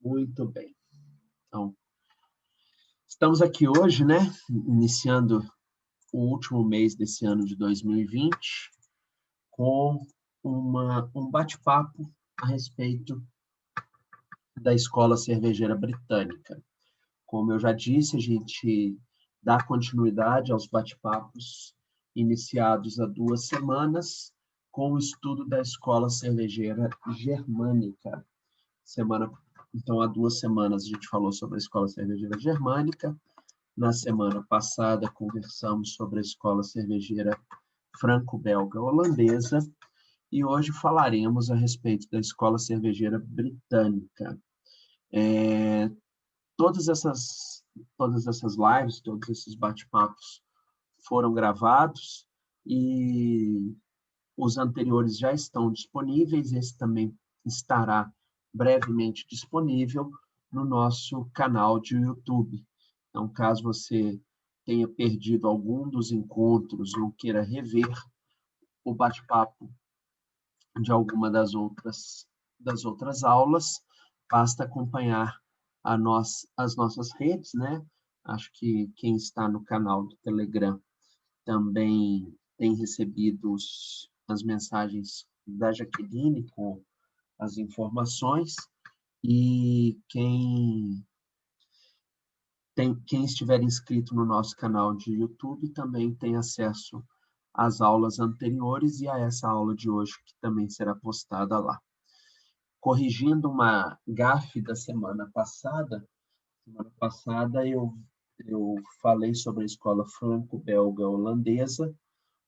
Muito bem. Então, estamos aqui hoje, né, iniciando o último mês desse ano de 2020, com um bate-papo a respeito da Escola Cervejeira Britânica. Como eu já disse, a gente dá continuidade aos bate-papos iniciados há 2 semanas com o estudo da Escola Cervejeira Germânica. Então, há 2 semanas a gente falou sobre a Escola Cervejeira Germânica. Na semana passada, conversamos sobre a Escola Cervejeira Franco-Belga-Holandesa. E hoje falaremos a respeito da Escola Cervejeira Britânica. Todas essas lives, todos esses bate-papos foram gravados e os anteriores já estão disponíveis. Esse também estará brevemente disponível no nosso canal de YouTube. Então, caso você tenha perdido algum dos encontros ou queira rever o bate-papo de alguma das outras aulas, basta acompanhar as nossas redes, né? Acho que quem está no canal do Telegram também tem recebido as mensagens da Jaqueline com as informações, e quem estiver inscrito no nosso canal de YouTube também tem acesso às aulas anteriores e a essa aula de hoje, que também será postada lá. Corrigindo uma gafe da semana passada eu falei sobre a escola franco-belga-holandesa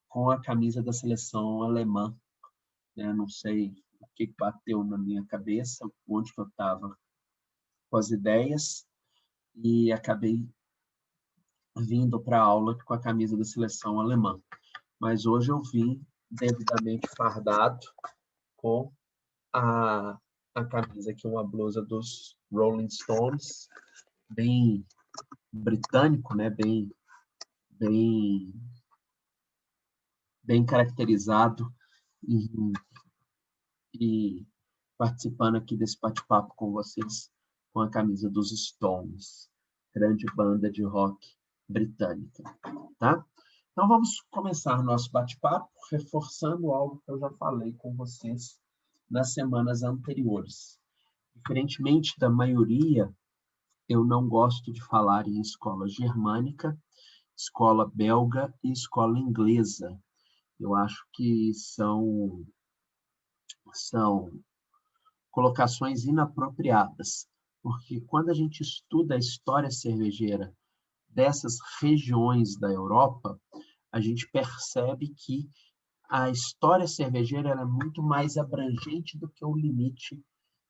com a camisa da seleção alemã, né? Não sei o que bateu na minha cabeça, onde que eu estava com as ideias, e acabei vindo para a aula com a camisa da seleção alemã. Mas hoje eu vim devidamente fardado com a camisa, que é uma blusa dos Rolling Stones, bem britânico, né? Bem, bem caracterizado, e participando aqui desse bate-papo com vocês com a camisa dos Stones, grande banda de rock britânica, tá? Então vamos começar nosso bate-papo reforçando algo que eu já falei com vocês nas semanas anteriores. Diferentemente da maioria, eu não gosto de falar em escola germânica, escola belga e escola inglesa. Eu acho que são colocações inapropriadas, porque quando a gente estuda a história cervejeira dessas regiões da Europa, a gente percebe que a história cervejeira é muito mais abrangente do que o limite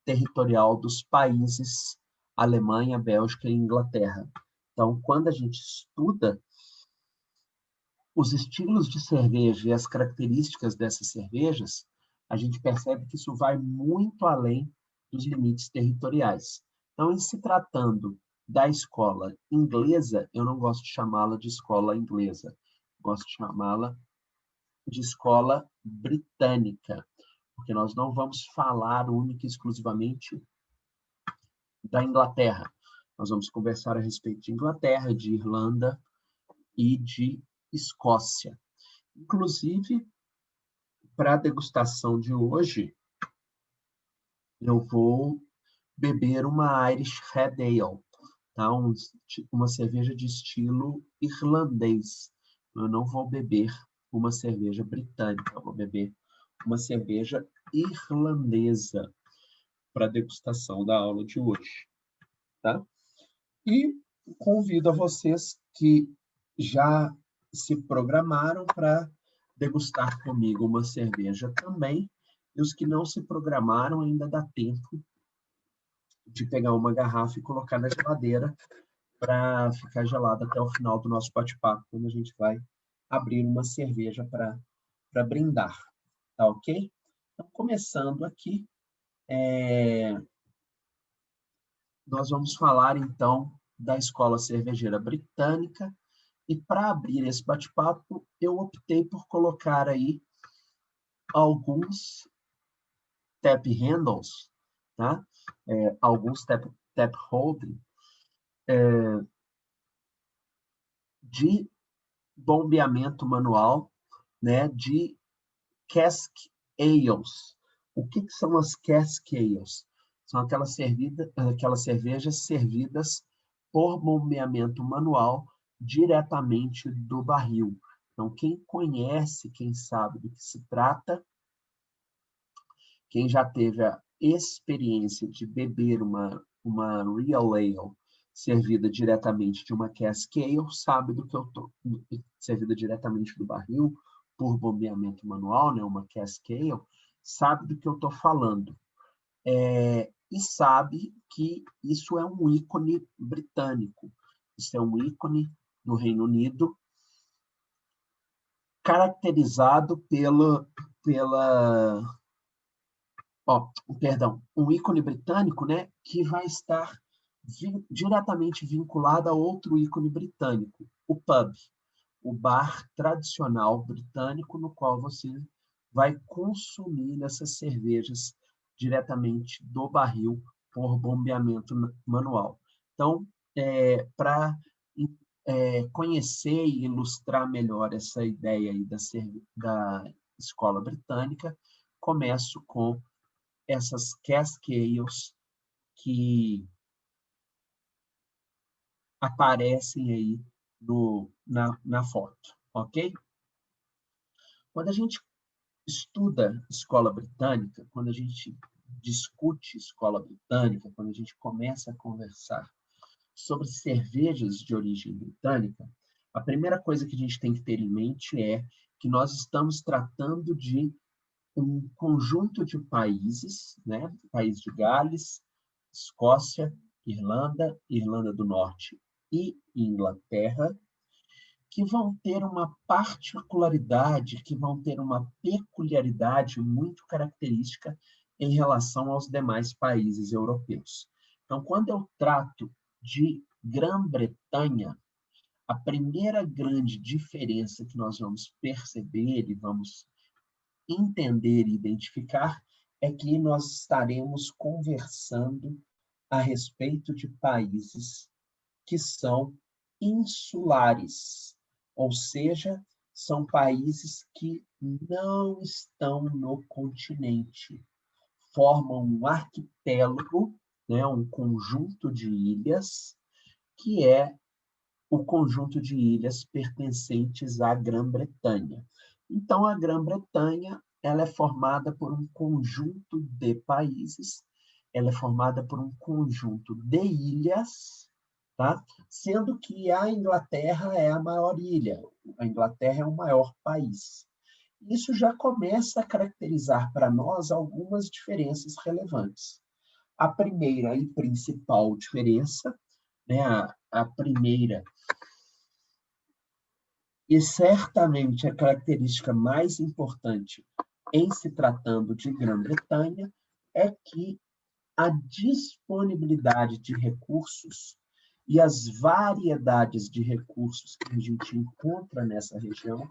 territorial dos países Alemanha, Bélgica e Inglaterra. Então, quando a gente estuda os estilos de cerveja e as características dessas cervejas, a gente percebe que isso vai muito além dos limites territoriais. Então, em se tratando da escola inglesa, eu não gosto de chamá-la de escola inglesa, gosto de chamá-la de escola britânica, porque nós não vamos falar única e exclusivamente da Inglaterra. Nós vamos conversar a respeito de Inglaterra, de Irlanda e de Escócia. Inclusive, para a degustação de hoje, eu vou beber uma Irish Red Ale, tá? Uma cerveja de estilo irlandês. Eu não vou beber uma cerveja britânica, eu vou beber uma cerveja irlandesa para a degustação da aula de hoje, tá? E convido a vocês que já se programaram para degustar comigo uma cerveja também, e os que não se programaram, ainda dá tempo de pegar uma garrafa e colocar na geladeira para ficar gelada até o final do nosso bate-papo, quando a gente vai abrir uma cerveja para brindar, tá ok? Então, começando aqui, nós vamos falar, então, da Escola Cervejeira Britânica, e para abrir esse bate-papo, eu optei por colocar aí alguns tap handles tá? Alguns tap holding, de bombeamento manual, né, de cask ales. O que são as cask ales? São aquelas cervejas servidas por bombeamento manual diretamente do barril. Então, quem conhece, quem sabe do que se trata, quem já teve a experiência de beber uma Real Ale servida diretamente de uma cask ale, sabe do que eu estou... Servida diretamente do barril, por bombeamento manual, né, uma cask ale, sabe do que eu estou falando. E sabe que isso é um ícone britânico. Isso é um ícone do Reino Unido, caracterizado um ícone britânico, né, que vai estar diretamente vinculado a outro ícone britânico, o pub, o bar tradicional britânico, no qual você vai consumir essas cervejas diretamente do barril por bombeamento manual. Então, para conhecer e ilustrar melhor essa ideia aí da escola britânica, começo com essas cask ales que aparecem aí na foto, ok? Quando a gente estuda escola britânica, quando a gente discute escola britânica, quando a gente começa a conversar sobre cervejas de origem britânica, a primeira coisa que a gente tem que ter em mente é que nós estamos tratando de um conjunto de países, né? País de Gales, Escócia, Irlanda, Irlanda do Norte e Inglaterra, que vão ter uma particularidade, que vão ter uma peculiaridade muito característica em relação aos demais países europeus. Então, quando eu trato de Grã-Bretanha, a primeira grande diferença que nós vamos perceber e vamos entender e identificar é que nós estaremos conversando a respeito de países que são insulares, ou seja, são países que não estão no continente, formam um arquipélago, né, um conjunto de ilhas, que é o conjunto de ilhas pertencentes à Grã-Bretanha. Então, a Grã-Bretanha ela é formada por um conjunto de países, ela é formada por um conjunto de ilhas, tá? Sendo que a Inglaterra é a maior ilha, a Inglaterra é o maior país. Isso já começa a caracterizar para nós algumas diferenças relevantes. A primeira e principal diferença, né, a primeira e certamente a característica mais importante em se tratando de Grã-Bretanha é que a disponibilidade de recursos e as variedades de recursos que a gente encontra nessa região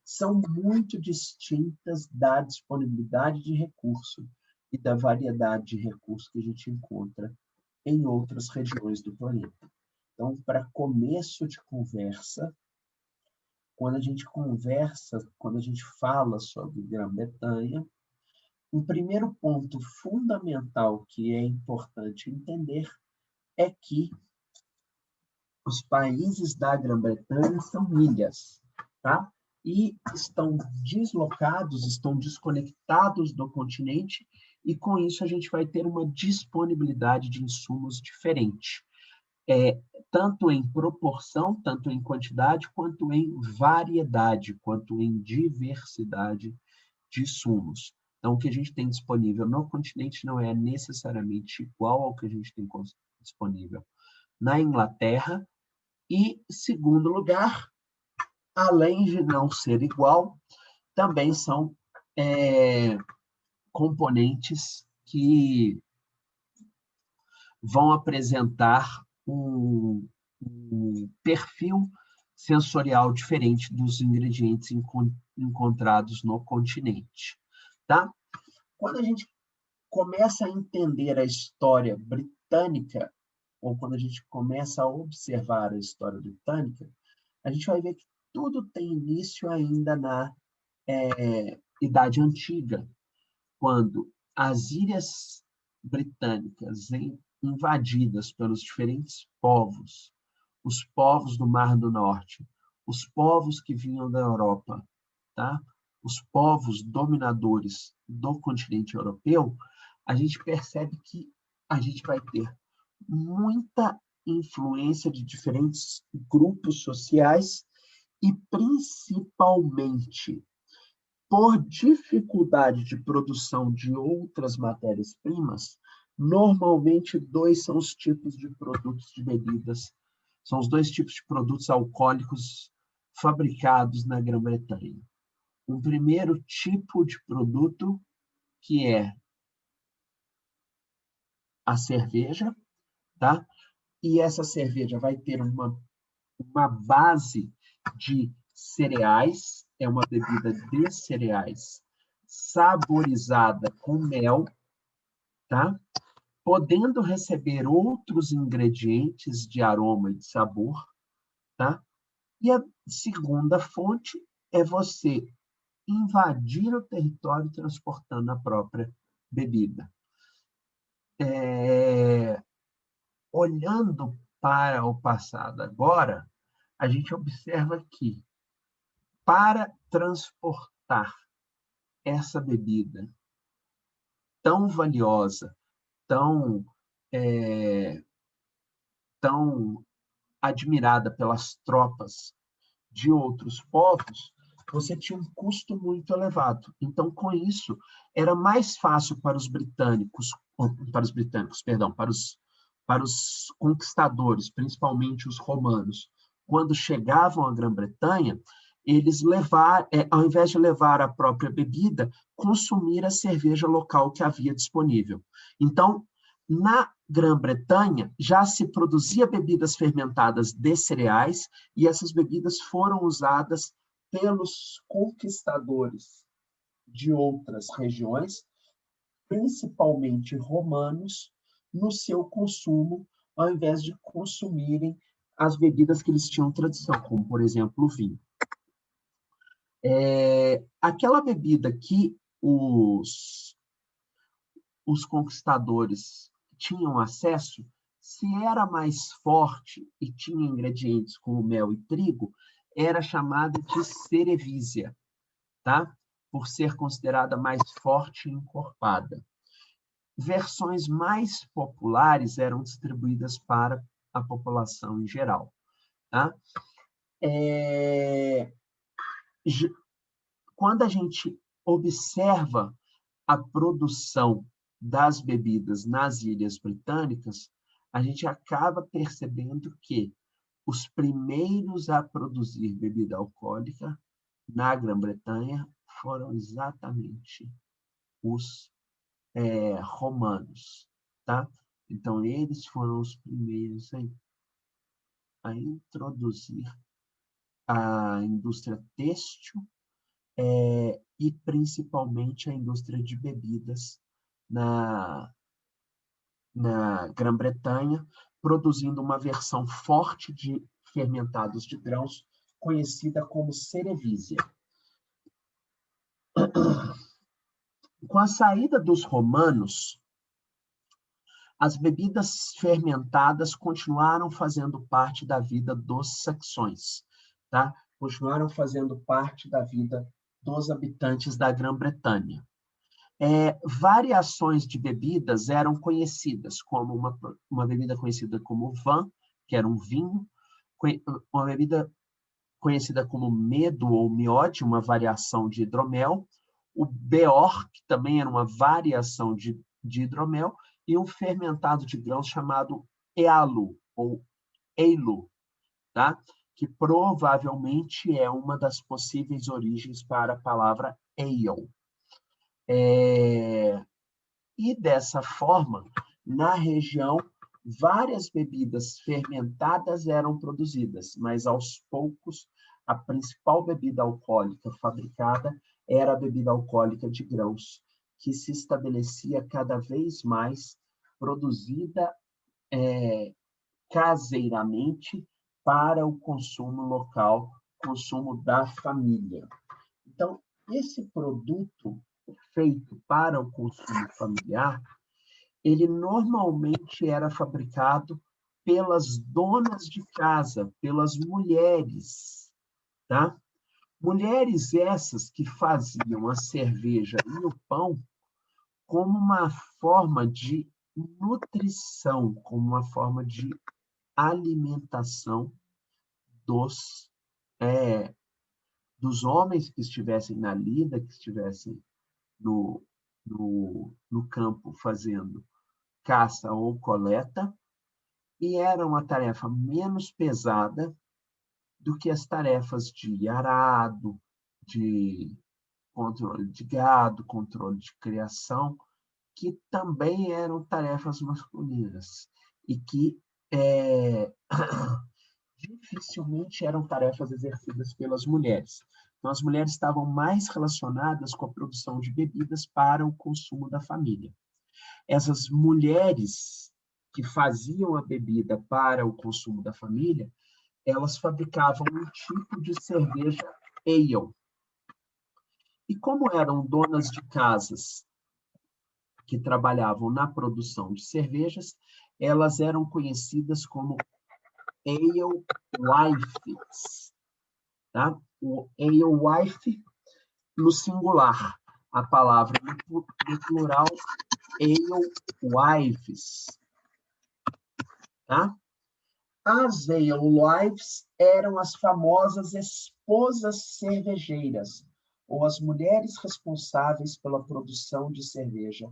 são muito distintas da disponibilidade de recurso e da variedade de recursos que a gente encontra em outras regiões do planeta. Então, para começo de conversa, quando a gente conversa, quando a gente fala sobre Grã-Bretanha, o primeiro ponto fundamental que é importante entender é que os países da Grã-Bretanha são ilhas, tá? E estão deslocados, estão desconectados do continente, e com isso a gente vai ter uma disponibilidade de insumos diferente, tanto em proporção, tanto em quantidade, quanto em variedade, quanto em diversidade de insumos. Então, o que a gente tem disponível no continente não é necessariamente igual ao que a gente tem disponível na Inglaterra. E, segundo lugar, além de não ser igual, também são componentes que vão apresentar um perfil sensorial diferente dos ingredientes encontrados no continente, tá? Quando a gente começa a entender a história britânica, ou quando a gente começa a observar a história britânica, a gente vai ver que tudo tem início ainda na Idade Antiga, quando as ilhas britânicas invadidas pelos diferentes povos, os povos do Mar do Norte, os povos que vinham da Europa, tá? Os povos dominadores do continente europeu, a gente percebe que a gente vai ter muita influência de diferentes grupos sociais e, principalmente, por dificuldade de produção de outras matérias-primas, normalmente dois são os tipos de produtos de bebidas, são os dois tipos de produtos alcoólicos fabricados na Grã-Bretanha. Um primeiro tipo de produto, que é a cerveja, tá? E essa cerveja vai ter uma base de cereais, é uma bebida de cereais, saborizada com mel, tá? Podendo receber outros ingredientes de aroma e de sabor, tá? E a segunda fonte é você invadir o território transportando a própria bebida. Olhando para o passado agora, a gente observa que, para transportar essa bebida tão valiosa, tão, tão admirada pelas tropas de outros povos, você tinha um custo muito elevado. Então, com isso, era mais fácil para os britânicos, perdão, para os conquistadores, principalmente os romanos, quando chegavam à Grã-Bretanha, eles ao invés de levar a própria bebida, consumir a cerveja local que havia disponível. Então, na Grã-Bretanha, já se produzia bebidas fermentadas de cereais, e essas bebidas foram usadas pelos conquistadores de outras regiões, principalmente romanos, no seu consumo, ao invés de consumirem as bebidas que eles tinham tradição, como, por exemplo, o vinho. Aquela bebida que os conquistadores tinham acesso, se era mais forte e tinha ingredientes como mel e trigo, era chamada de cerevísia, tá? Por ser considerada mais forte e encorpada. Versões mais populares eram distribuídas para a população em geral, tá? Quando a gente observa a produção das bebidas nas Ilhas Britânicas, a gente acaba percebendo que os primeiros a produzir bebida alcoólica na Grã-Bretanha foram exatamente os romanos, tá? Então, eles foram os primeiros a introduzir a indústria têxtil e, principalmente, a indústria de bebidas na Grã-Bretanha, produzindo uma versão forte de fermentados de grãos, conhecida como cerevísia. Com a saída dos romanos, as bebidas fermentadas continuaram fazendo parte da vida dos saxões, tá? Continuaram fazendo parte da vida dos habitantes da Grã-Bretanha. Variações de bebidas eram conhecidas, como uma bebida conhecida como vin, que era um vinho, uma bebida conhecida como medo ou miode, uma variação de hidromel, o beor, que também era uma variação de hidromel, e um fermentado de grãos chamado ealu, ou eilu, tá? Que provavelmente é uma das possíveis origens para a palavra ale. E, dessa forma, na região, várias bebidas fermentadas eram produzidas, mas, aos poucos, a principal bebida alcoólica fabricada era a bebida alcoólica de grãos, que se estabelecia cada vez mais produzida caseiramente para o consumo local, consumo da família. Então, esse produto feito para o consumo familiar, ele normalmente era fabricado pelas donas de casa, pelas mulheres, tá? Mulheres essas que faziam a cerveja e o pão como uma forma de nutrição, como uma forma de alimentação dos, dos homens que estivessem na lida, que estivessem no campo fazendo caça ou coleta, e era uma tarefa menos pesada do que as tarefas de arado, de controle de gado, controle de criação, que também eram tarefas masculinas e que dificilmente eram tarefas exercidas pelas mulheres. Então, as mulheres estavam mais relacionadas com a produção de bebidas para o consumo da família. Essas mulheres que faziam a bebida para o consumo da família, elas fabricavam um tipo de cerveja ale. E como eram donas de casas que trabalhavam na produção de cervejas, elas eram conhecidas como alewives, tá? O alewife no singular, a palavra no plural, alewives, tá? As alewives eram as famosas esposas cervejeiras, ou as mulheres responsáveis pela produção de cerveja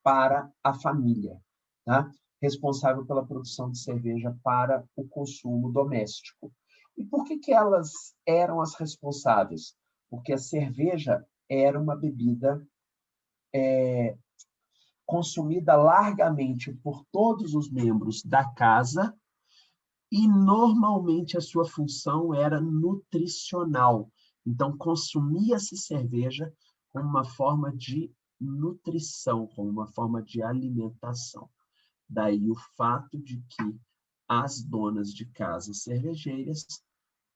para a família, tá? Responsável pela produção de cerveja para o consumo doméstico. E por que elas eram as responsáveis? Porque a cerveja era uma bebida consumida largamente por todos os membros da casa e, normalmente, a sua função era nutricional. Então, consumia-se cerveja como uma forma de nutrição, como uma forma de alimentação. Daí o fato de que as donas de casas cervejeiras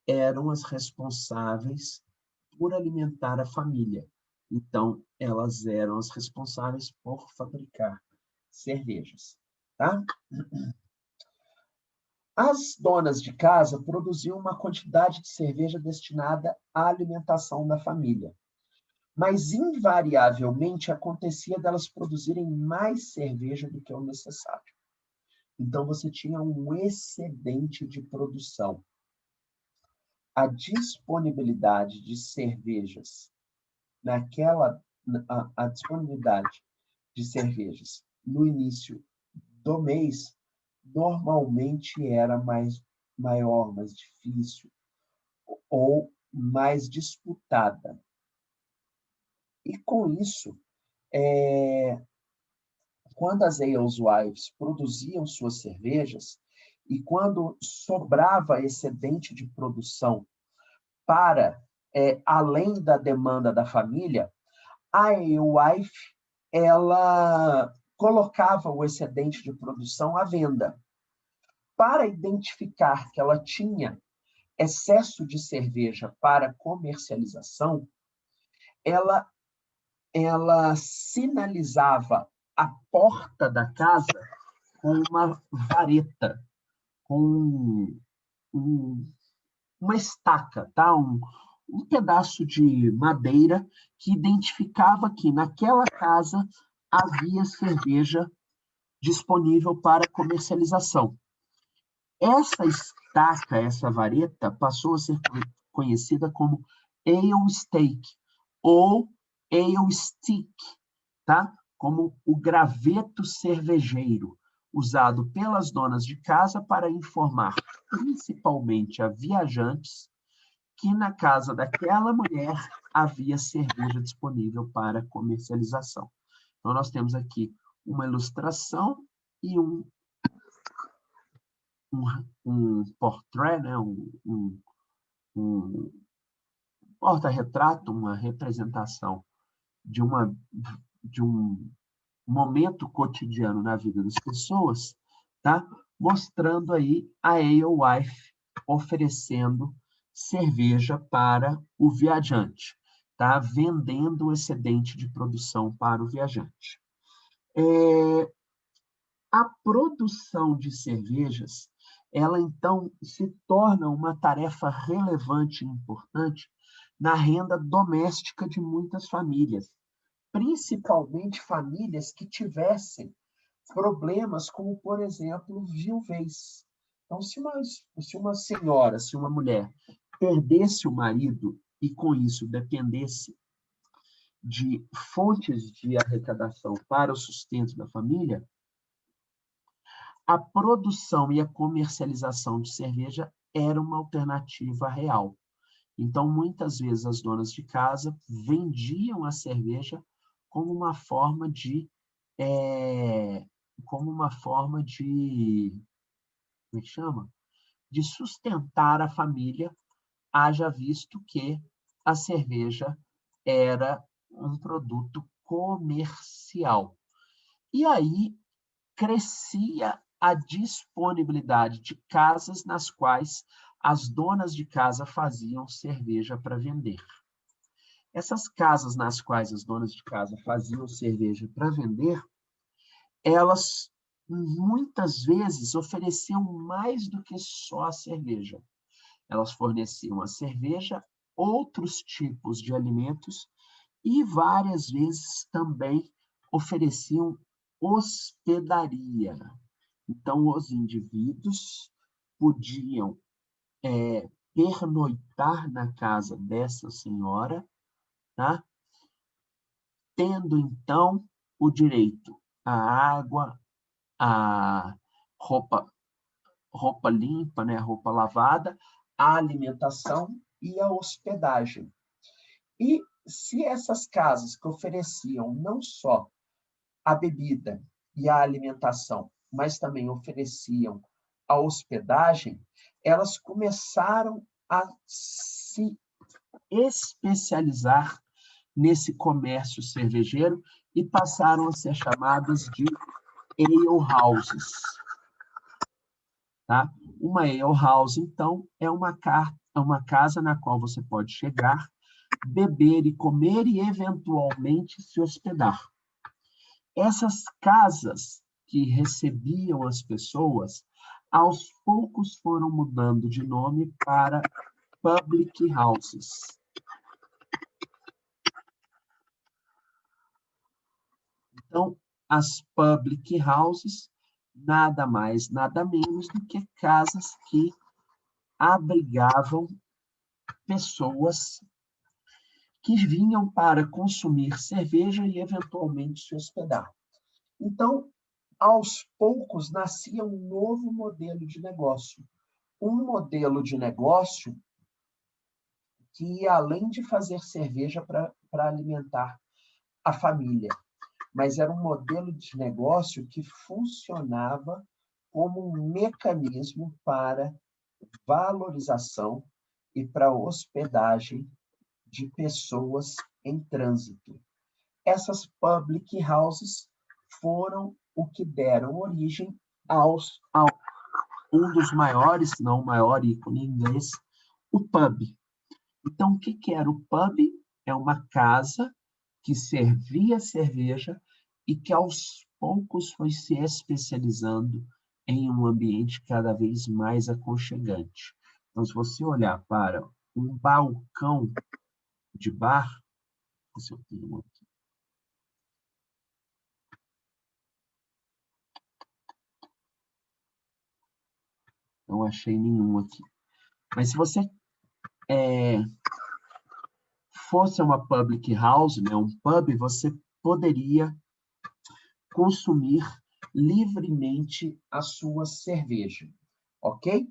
eram as responsáveis por alimentar a família. Então, elas eram as responsáveis por fabricar cervejas, tá? As donas de casa produziam uma quantidade de cerveja destinada à alimentação da família, mas invariavelmente acontecia delas produzirem mais cerveja do que o necessário. Então, você tinha um excedente de produção. A disponibilidade de cervejas a disponibilidade de cervejas no início do mês normalmente era maior, mais difícil ou mais disputada. E com isso, quando as alewives produziam suas cervejas e quando sobrava excedente de produção para além da demanda da família, a alewife ela colocava o excedente de produção à venda. Para identificar que ela tinha excesso de cerveja para comercialização, ela sinalizava a porta da casa com uma vareta, com uma estaca, tá? Um pedaço de madeira que identificava que naquela casa havia cerveja disponível para comercialização. Essa estaca, essa vareta, passou a ser conhecida como ale stake ou ale stick, tá? Como o graveto cervejeiro, usado pelas donas de casa para informar principalmente a viajantes que na casa daquela mulher havia cerveja disponível para comercialização. Então, nós temos aqui uma ilustração e um portrait, né? um porta-retrato, uma representação de uma um momento cotidiano na vida das pessoas, tá? Mostrando aí a Alewife oferecendo cerveja para o viajante, tá? Vendendo o excedente de produção para o viajante. A produção de cervejas, ela então se torna uma tarefa relevante e importante na renda doméstica de muitas famílias, principalmente famílias que tivessem problemas como, por exemplo, viuvez. Então, se uma senhora, se uma mulher perdesse o marido e, com isso, dependesse de fontes de arrecadação para o sustento da família, a produção e a comercialização de cerveja era uma alternativa real. Então, muitas vezes, as donas de casa vendiam a cerveja como uma forma de como é que chama? De sustentar a família, haja visto que a cerveja era um produto comercial. E aí crescia a disponibilidade de casas nas quais as donas de casa faziam cerveja para vender. Essas casas nas quais as donas de casa faziam cerveja para vender, elas muitas vezes ofereciam mais do que só a cerveja. Elas forneciam a cerveja, outros tipos de alimentos e várias vezes também ofereciam hospedaria. Então, os indivíduos podiam pernoitar na casa dessa senhora, tá? Tendo, então, o direito à água, à roupa limpa, né? Roupa lavada, à alimentação e à hospedagem. E se essas casas que ofereciam não só a bebida e a alimentação, mas também ofereciam a hospedagem, elas começaram a se especializar nesse comércio cervejeiro e passaram a ser chamadas de ale houses. Tá? Uma ale house, então, é uma casa na qual você pode chegar, beber e comer e, eventualmente, se hospedar. Essas casas que recebiam as pessoas, aos poucos foram mudando de nome para public houses. Então, as public houses, nada mais, nada menos do que casas que abrigavam pessoas que vinham para consumir cerveja e, eventualmente, se hospedar. Então, aos poucos, nascia um novo modelo de negócio. Um modelo de negócio que, além de fazer cerveja para alimentar a família, mas era um modelo de negócio que funcionava como um mecanismo para valorização e para hospedagem de pessoas em trânsito. Essas public houses foram o que deram origem a um dos maiores, se não o maior ícone inglês, o pub. Então, o que era o pub? É uma casa que servia cerveja e que, aos poucos, foi se especializando em um ambiente cada vez mais aconchegante. Então, se você olhar para um balcão de bar, se eu tenho aqui, não achei nenhum aqui. Mas se você fosse uma public house, né, um pub, você poderia consumir livremente a sua cerveja, ok?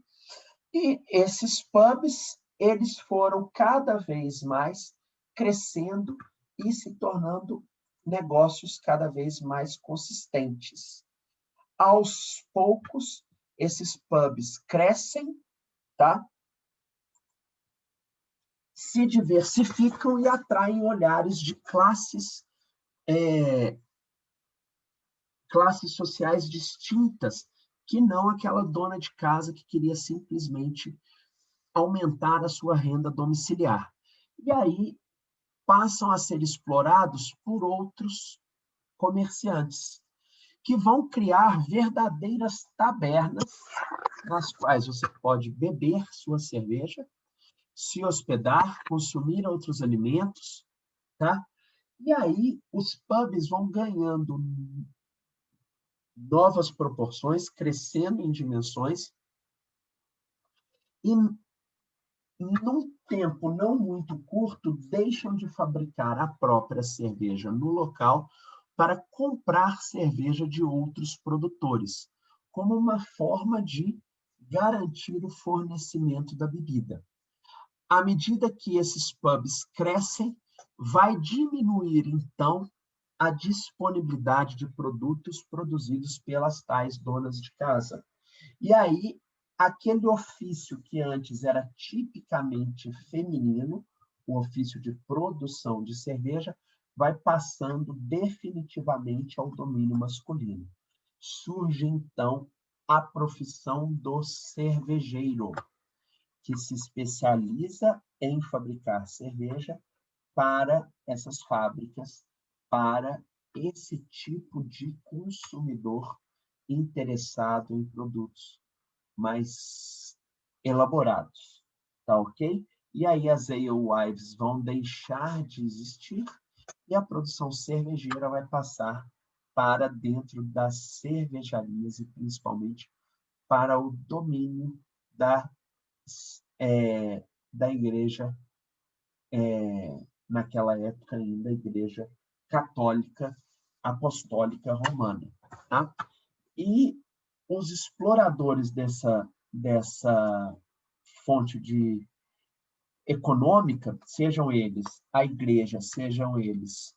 E esses pubs, eles foram cada vez mais crescendo e se tornando negócios cada vez mais consistentes. Aos poucos, esses pubs crescem, tá? Se diversificam e atraem olhares de classes classes sociais distintas, que não aquela dona de casa que queria simplesmente aumentar a sua renda domiciliar. E aí passam a ser explorados por outros comerciantes, que vão criar verdadeiras tabernas nas quais você pode beber sua cerveja, se hospedar, consumir outros alimentos, tá? E aí os pubs vão ganhando novas proporções, crescendo em dimensões, e num tempo não muito curto, deixam de fabricar a própria cerveja no local para comprar cerveja de outros produtores, como uma forma de garantir o fornecimento da bebida. À medida que esses pubs crescem, vai diminuir, então, a disponibilidade de produtos produzidos pelas tais donas de casa. E aí, aquele ofício que antes era tipicamente feminino, o ofício de produção de cerveja, vai passando definitivamente ao domínio masculino. Surge, então, a profissão do cervejeiro, que se especializa em fabricar cerveja para essas fábricas, para esse tipo de consumidor interessado em produtos mais elaborados, tá ok? E aí as alewives vão deixar de existir e a produção cervejeira vai passar para dentro das cervejarias e principalmente para o domínio da igreja, naquela época ainda, a igreja católica apostólica romana. Tá? E os exploradores dessa fonte econômica, sejam eles a igreja, sejam eles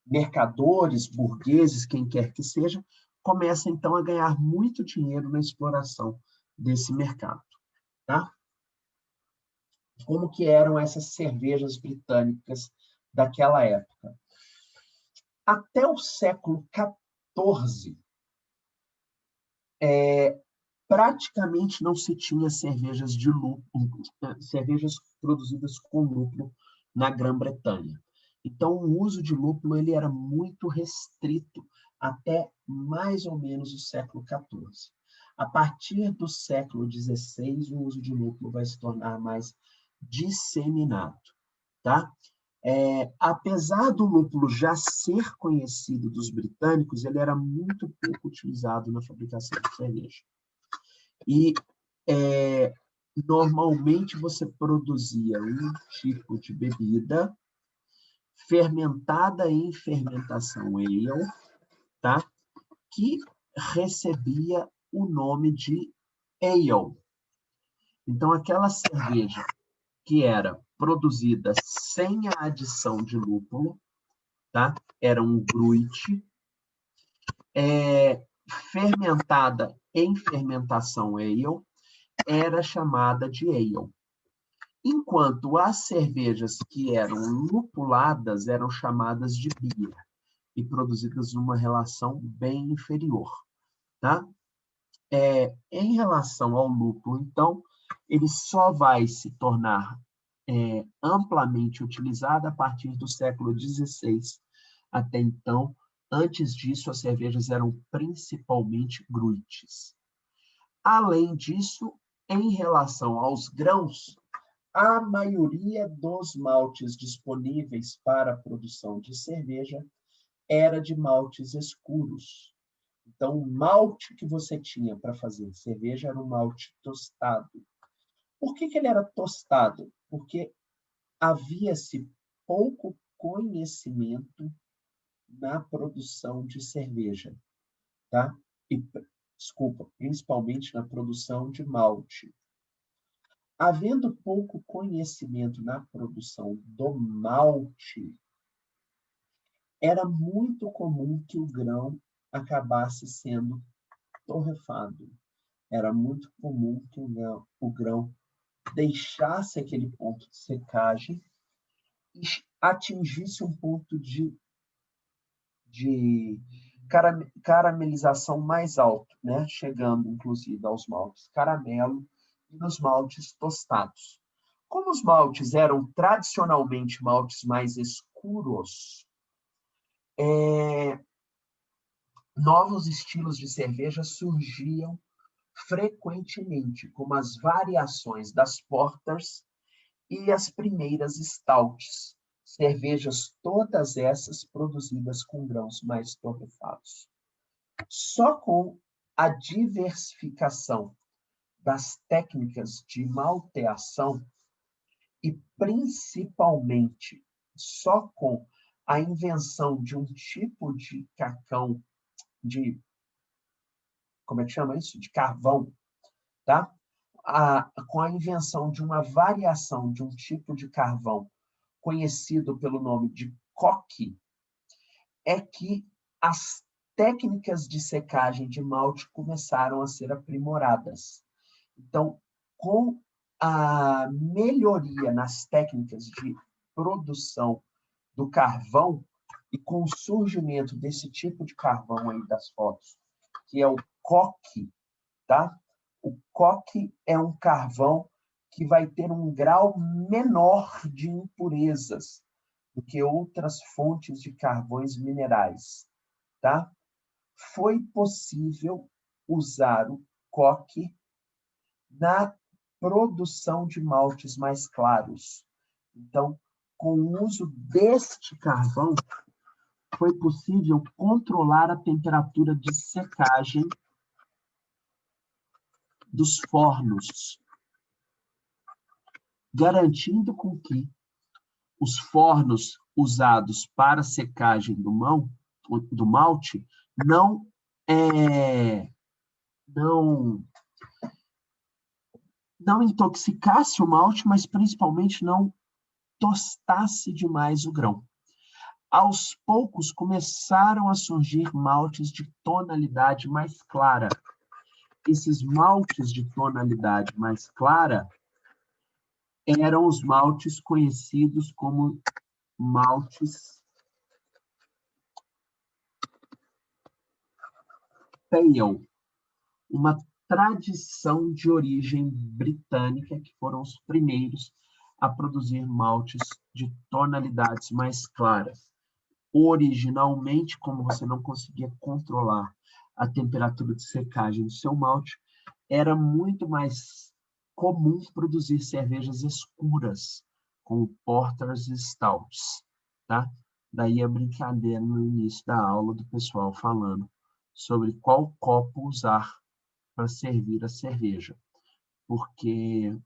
mercadores, burgueses, quem quer que seja, começa então a ganhar muito dinheiro na exploração desse mercado. Tá? Como que eram essas cervejas britânicas daquela época? Até o século XIV, praticamente não se tinha cervejas de lúpulo, cervejas produzidas com lúpulo na Grã-Bretanha. Então, o uso de lúpulo ele era muito restrito até mais ou menos o século XIV. A partir do século XVI, o uso de lúpulo vai se tornar mais disseminado, tá? Apesar do lúpulo já ser conhecido dos britânicos, ele era muito pouco utilizado na fabricação de cerveja. E normalmente você produzia um tipo de bebida fermentada em fermentação ale, tá? Que recebia o nome de ale. Então, aquela cerveja que era produzida sem a adição de lúpulo, tá? Era um gruit, fermentada em fermentação ale, era chamada de ale. Enquanto as cervejas que eram lupuladas eram chamadas de beer e produzidas numa relação bem inferior, tá? Em relação ao lúpulo, então, ele só vai se tornar amplamente utilizado a partir do século XVI. Até então, antes disso, as cervejas eram principalmente gruites. Além disso, em relação aos grãos, a maioria dos maltes disponíveis para a produção de cerveja era de maltes escuros. Então, o malte que você tinha para fazer cerveja era um malte tostado. Por que ele era tostado? Porque havia-se pouco conhecimento na produção de cerveja, tá? Desculpa, principalmente na produção de malte. Havendo pouco conhecimento na produção do malte, era muito comum que o grão acabasse sendo torrefado. Era muito comum que o grão deixasse aquele ponto de secagem atingisse um ponto de caramelização mais alto, né? Chegando, inclusive, aos maltes caramelo e nos maltes tostados. Como os maltes eram tradicionalmente maltes mais escuros, novos estilos de cerveja surgiam frequentemente, como as variações das porters e as primeiras stouts, cervejas todas essas produzidas com grãos mais torrefados. Só com a diversificação das técnicas de malteação e, principalmente, só com a invenção de um tipo de cacau, como é que chama isso? De carvão, tá? Com a invenção de uma variação de um tipo de carvão conhecido pelo nome de coque, é que as técnicas de secagem de malte começaram a ser aprimoradas. Então, com a melhoria nas técnicas de produção do carvão e com o surgimento desse tipo de carvão aí das fotos, que é o coque, tá? O coque é um carvão que vai ter um grau menor de impurezas do que outras fontes de carvões minerais, tá? Foi possível usar o coque na produção de maltes mais claros. Então, com o uso deste carvão, foi possível controlar a temperatura de secagem dos fornos, garantindo com que os fornos usados para secagem do malte não intoxicasse o malte, mas principalmente não tostasse demais o grão. Aos poucos começaram a surgir maltes de tonalidade mais clara. Esses maltes de tonalidade mais clara eram os maltes conhecidos como maltes pale, uma tradição de origem britânica, que foram os primeiros a produzir maltes de tonalidades mais claras. Originalmente, como você não conseguia controlar a temperatura de secagem do seu malte, era muito mais comum produzir cervejas escuras, como porters e stouts, tá? Daí a brincadeira no início da aula do pessoal falando sobre qual copo usar para servir a cerveja, porque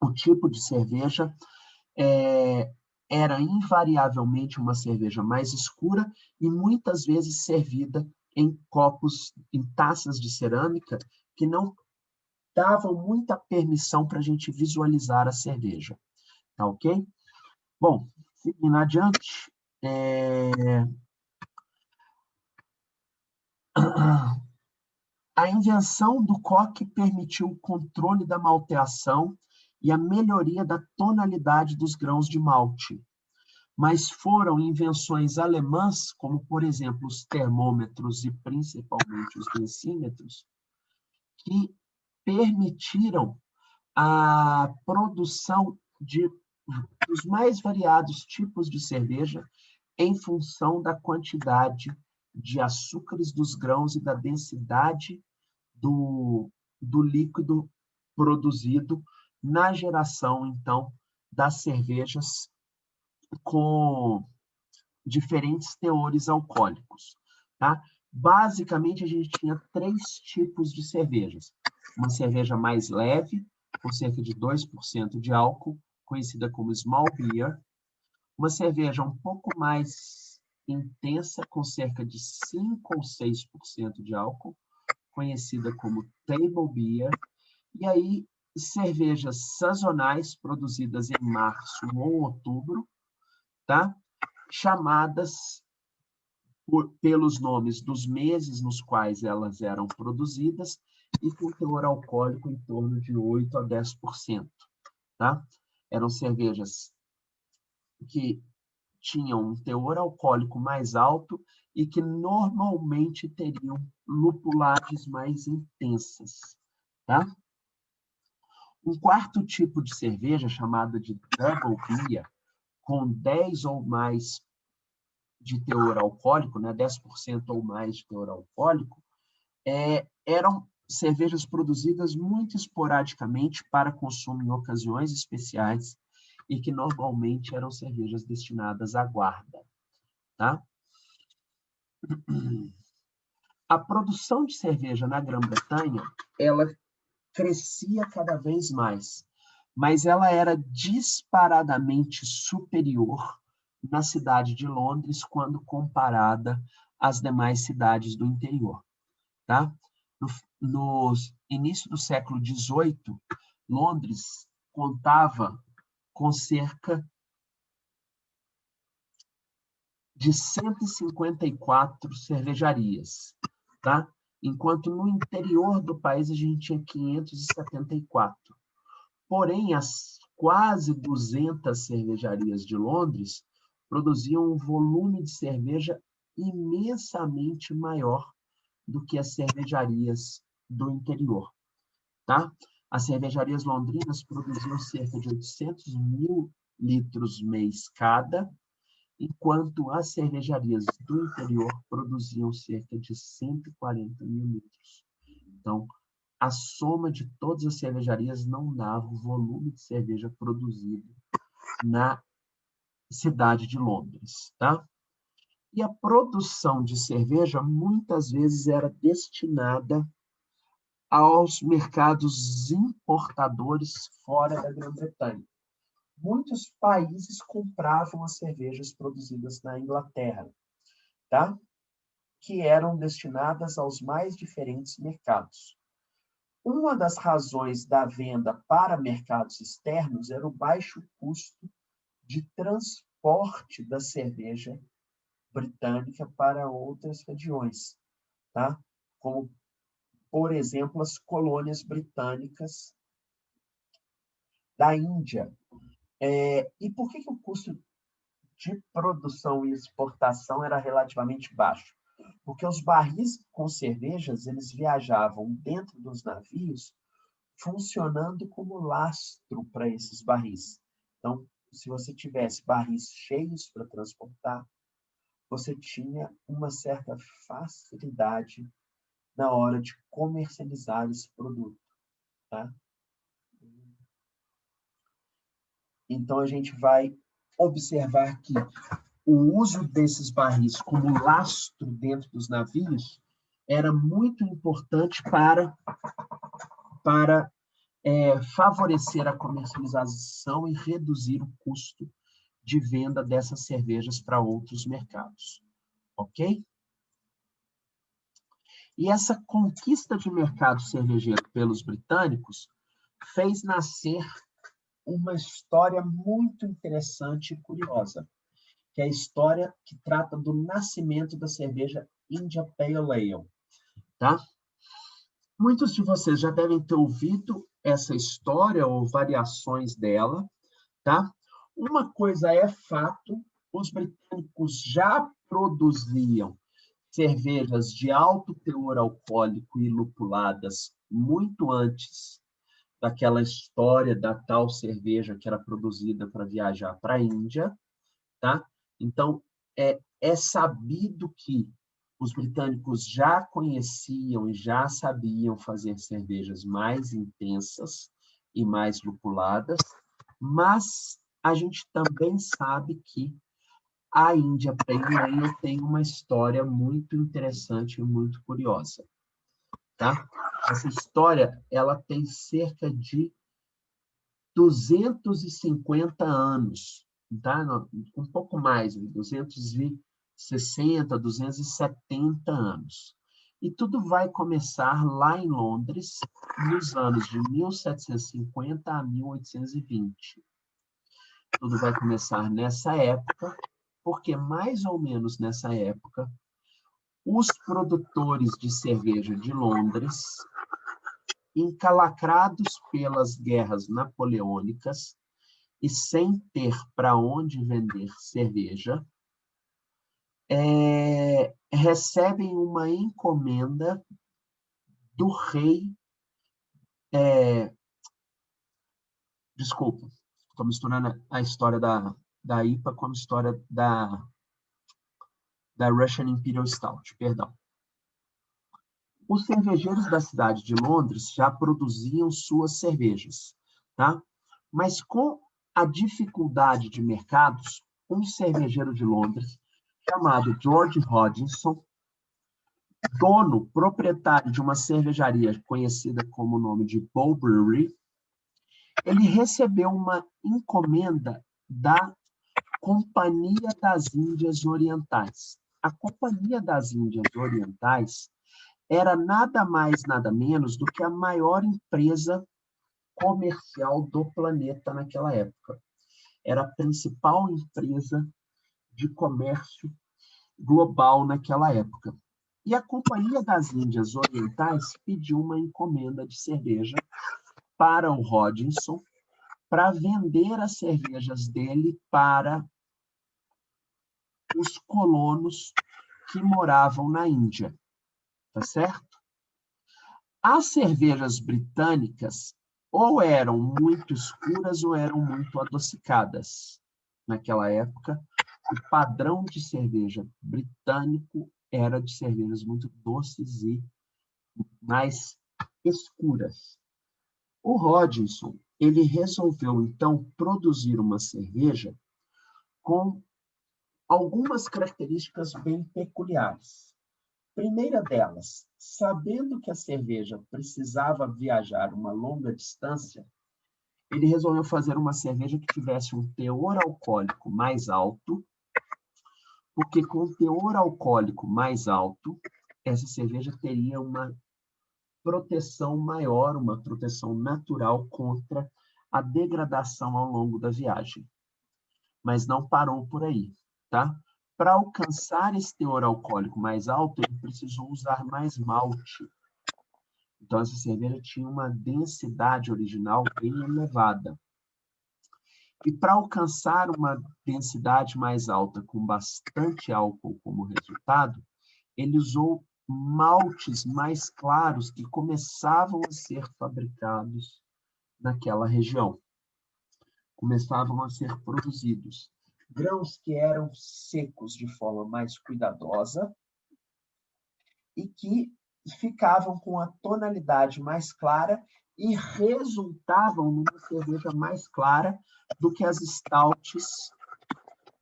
o tipo de cerveja era invariavelmente uma cerveja mais escura e muitas vezes servida em copos, em taças de cerâmica, que não davam muita permissão para a gente visualizar a cerveja. Tá ok? Bom, seguindo adiante, a invenção do coque permitiu o controle da malteação e a melhoria da tonalidade dos grãos de malte. Mas foram invenções alemãs, como, por exemplo, os termômetros e principalmente os densímetros, que permitiram a produção dos mais variados tipos de cerveja em função da quantidade de açúcares dos grãos e da densidade do líquido produzido na geração, então, das cervejas com diferentes teores alcoólicos, tá? Basicamente, a gente tinha 3 tipos de cervejas. Uma cerveja mais leve, com cerca de 2% de álcool, conhecida como small beer. Uma cerveja um pouco mais intensa, com cerca de 5 ou 6% de álcool, conhecida como table beer. E aí, cervejas sazonais, produzidas em março ou outubro, tá? Chamadas pelos nomes dos meses nos quais elas eram produzidas e com teor alcoólico em torno de 8 a 10%. tá? Eram cervejas que tinham um teor alcoólico mais alto e que normalmente teriam lupulagens mais intensas, tá? Um quarto tipo de cerveja, chamada de Double Beer, com 10 ou mais de teor alcoólico, né, 10% ou mais de teor alcoólico, eram cervejas produzidas muito esporadicamente para consumo em ocasiões especiais e que normalmente eram cervejas destinadas à guarda, tá? A produção de cerveja na Grã-Bretanha, ela crescia cada vez mais, mas ela era disparadamente superior na cidade de Londres quando comparada às demais cidades do interior, tá? No início do século XVIII, Londres contava com cerca de 154 cervejarias, tá? Enquanto no interior do país a gente tinha 574. Porém, as quase 200 cervejarias de Londres produziam um volume de cerveja imensamente maior do que as cervejarias do interior, tá? As cervejarias londrinas produziam cerca de 800 mil litros mês cada, enquanto as cervejarias do interior produziam cerca de 140 mil litros. Então, a soma de todas as cervejarias não dava o volume de cerveja produzido na cidade de Londres, tá? E a produção de cerveja muitas vezes era destinada aos mercados importadores fora da Grã-Bretanha. Muitos países compravam as cervejas produzidas na Inglaterra, tá? Que eram destinadas aos mais diferentes mercados. Uma das razões da venda para mercados externos era o baixo custo de transporte da cerveja britânica para outras regiões, tá? Como, por exemplo, as colônias britânicas da Índia. E por que o custo de produção e exportação era relativamente baixo? Porque os barris com cervejas, eles viajavam dentro dos navios, funcionando como lastro para esses barris. Então, se você tivesse barris cheios para transportar, você tinha uma certa facilidade na hora de comercializar esse produto, tá? Então, a gente vai observar que o uso desses barris como lastro dentro dos navios era muito importante para favorecer a comercialização e reduzir o custo de venda dessas cervejas para outros mercados, ok? E essa conquista de mercado cervejeiro pelos britânicos fez nascer uma história muito interessante e curiosa, que é a história que trata do nascimento da cerveja India Pale Ale, tá? Muitos de vocês já devem ter ouvido essa história ou variações dela, tá? Uma coisa é fato, os britânicos já produziam cervejas de alto teor alcoólico e lupuladas muito antes daquela história da tal cerveja que era produzida para viajar para a Índia, tá? Então, é sabido que os britânicos já conheciam e já sabiam fazer cervejas mais intensas e mais lupuladas, mas a gente também sabe que a India Pale Ale tem uma história muito interessante e muito curiosa, tá? Essa história, ela tem cerca de 250 anos, tá? Um pouco mais, 260, 270 anos. E tudo vai começar lá em Londres, nos anos de 1750 a 1820. Tudo vai começar nessa época, porque mais ou menos nessa época, os produtores de cerveja de Londres encalacrados pelas guerras napoleônicas e sem ter para onde vender cerveja, recebem uma encomenda do rei. Desculpa, estou misturando a história da IPA com a história da Russian Imperial Stout, perdão. Os cervejeiros da cidade de Londres já produziam suas cervejas, tá? Mas com a dificuldade de mercados, um cervejeiro de Londres, chamado George Hodgson, dono, proprietário de uma cervejaria conhecida como o nome de Bow Brewery, ele recebeu uma encomenda da Companhia das Índias Orientais. A Companhia das Índias Orientais era nada mais, nada menos do que a maior empresa comercial do planeta naquela época. Era a principal empresa de comércio global naquela época. E a Companhia das Índias Orientais pediu uma encomenda de cerveja para o Hodgson para vender as cervejas dele para os colonos que moravam na Índia. Tá certo? As cervejas britânicas ou eram muito escuras ou eram muito adocicadas. Naquela época, o padrão de cerveja britânico era de cervejas muito doces e mais escuras. O Hodgson, ele resolveu, então, produzir uma cerveja com algumas características bem peculiares. Primeira delas, sabendo que a cerveja precisava viajar uma longa distância, ele resolveu fazer uma cerveja que tivesse um teor alcoólico mais alto, porque com o teor alcoólico mais alto, essa cerveja teria uma proteção maior, uma proteção natural contra a degradação ao longo da viagem. Mas não parou por aí, tá? Para alcançar esse teor alcoólico mais alto, ele precisou usar mais malte. Então, essa cerveja tinha uma densidade original bem elevada. E para alcançar uma densidade mais alta, com bastante álcool como resultado, ele usou maltes mais claros que começavam a ser fabricados naquela região. Começavam a ser produzidos. Grãos que eram secos de forma mais cuidadosa e que ficavam com a tonalidade mais clara e resultavam numa cerveja mais clara do que as stouts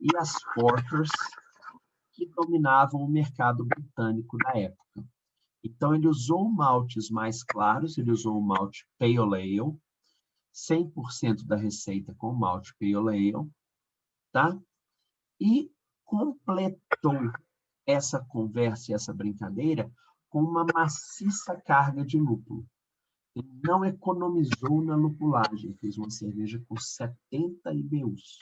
e as porters que dominavam o mercado britânico na época. Então, ele usou maltes mais claros, ele usou o malte Pale Ale, 100% da receita com malte Pale Ale, tá? E completou essa conversa e essa brincadeira com uma maciça carga de lúpulo. Ele não economizou na lupulagem, fez uma cerveja com 70 IBUs.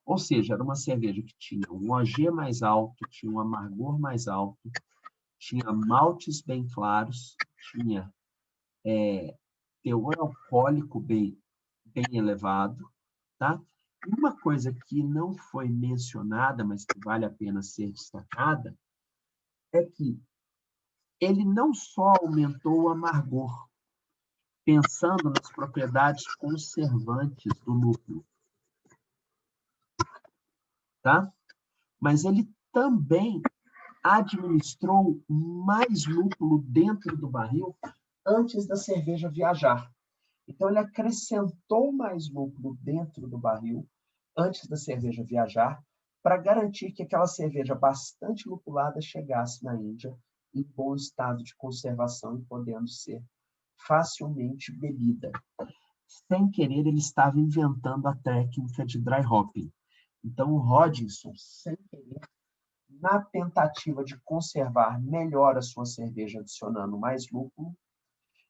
Ou seja, era uma cerveja que tinha um OG mais alto, tinha um amargor mais alto, tinha maltes bem claros, tinha teor alcoólico bem elevado, tá? Uma coisa que não foi mencionada, mas que vale a pena ser destacada, é que ele não só aumentou o amargor, pensando nas propriedades conservantes do lúpulo, tá? Mas ele também administrou mais lúpulo dentro do barril antes da cerveja viajar. Então, ele acrescentou mais lúpulo dentro do barril antes da cerveja viajar para garantir que aquela cerveja bastante lupulada chegasse na Índia em bom estado de conservação e podendo ser facilmente bebida. Sem querer, ele estava inventando a técnica de dry hopping. Então, o Hodgson, sem querer, na tentativa de conservar melhor a sua cerveja adicionando mais lúpulo,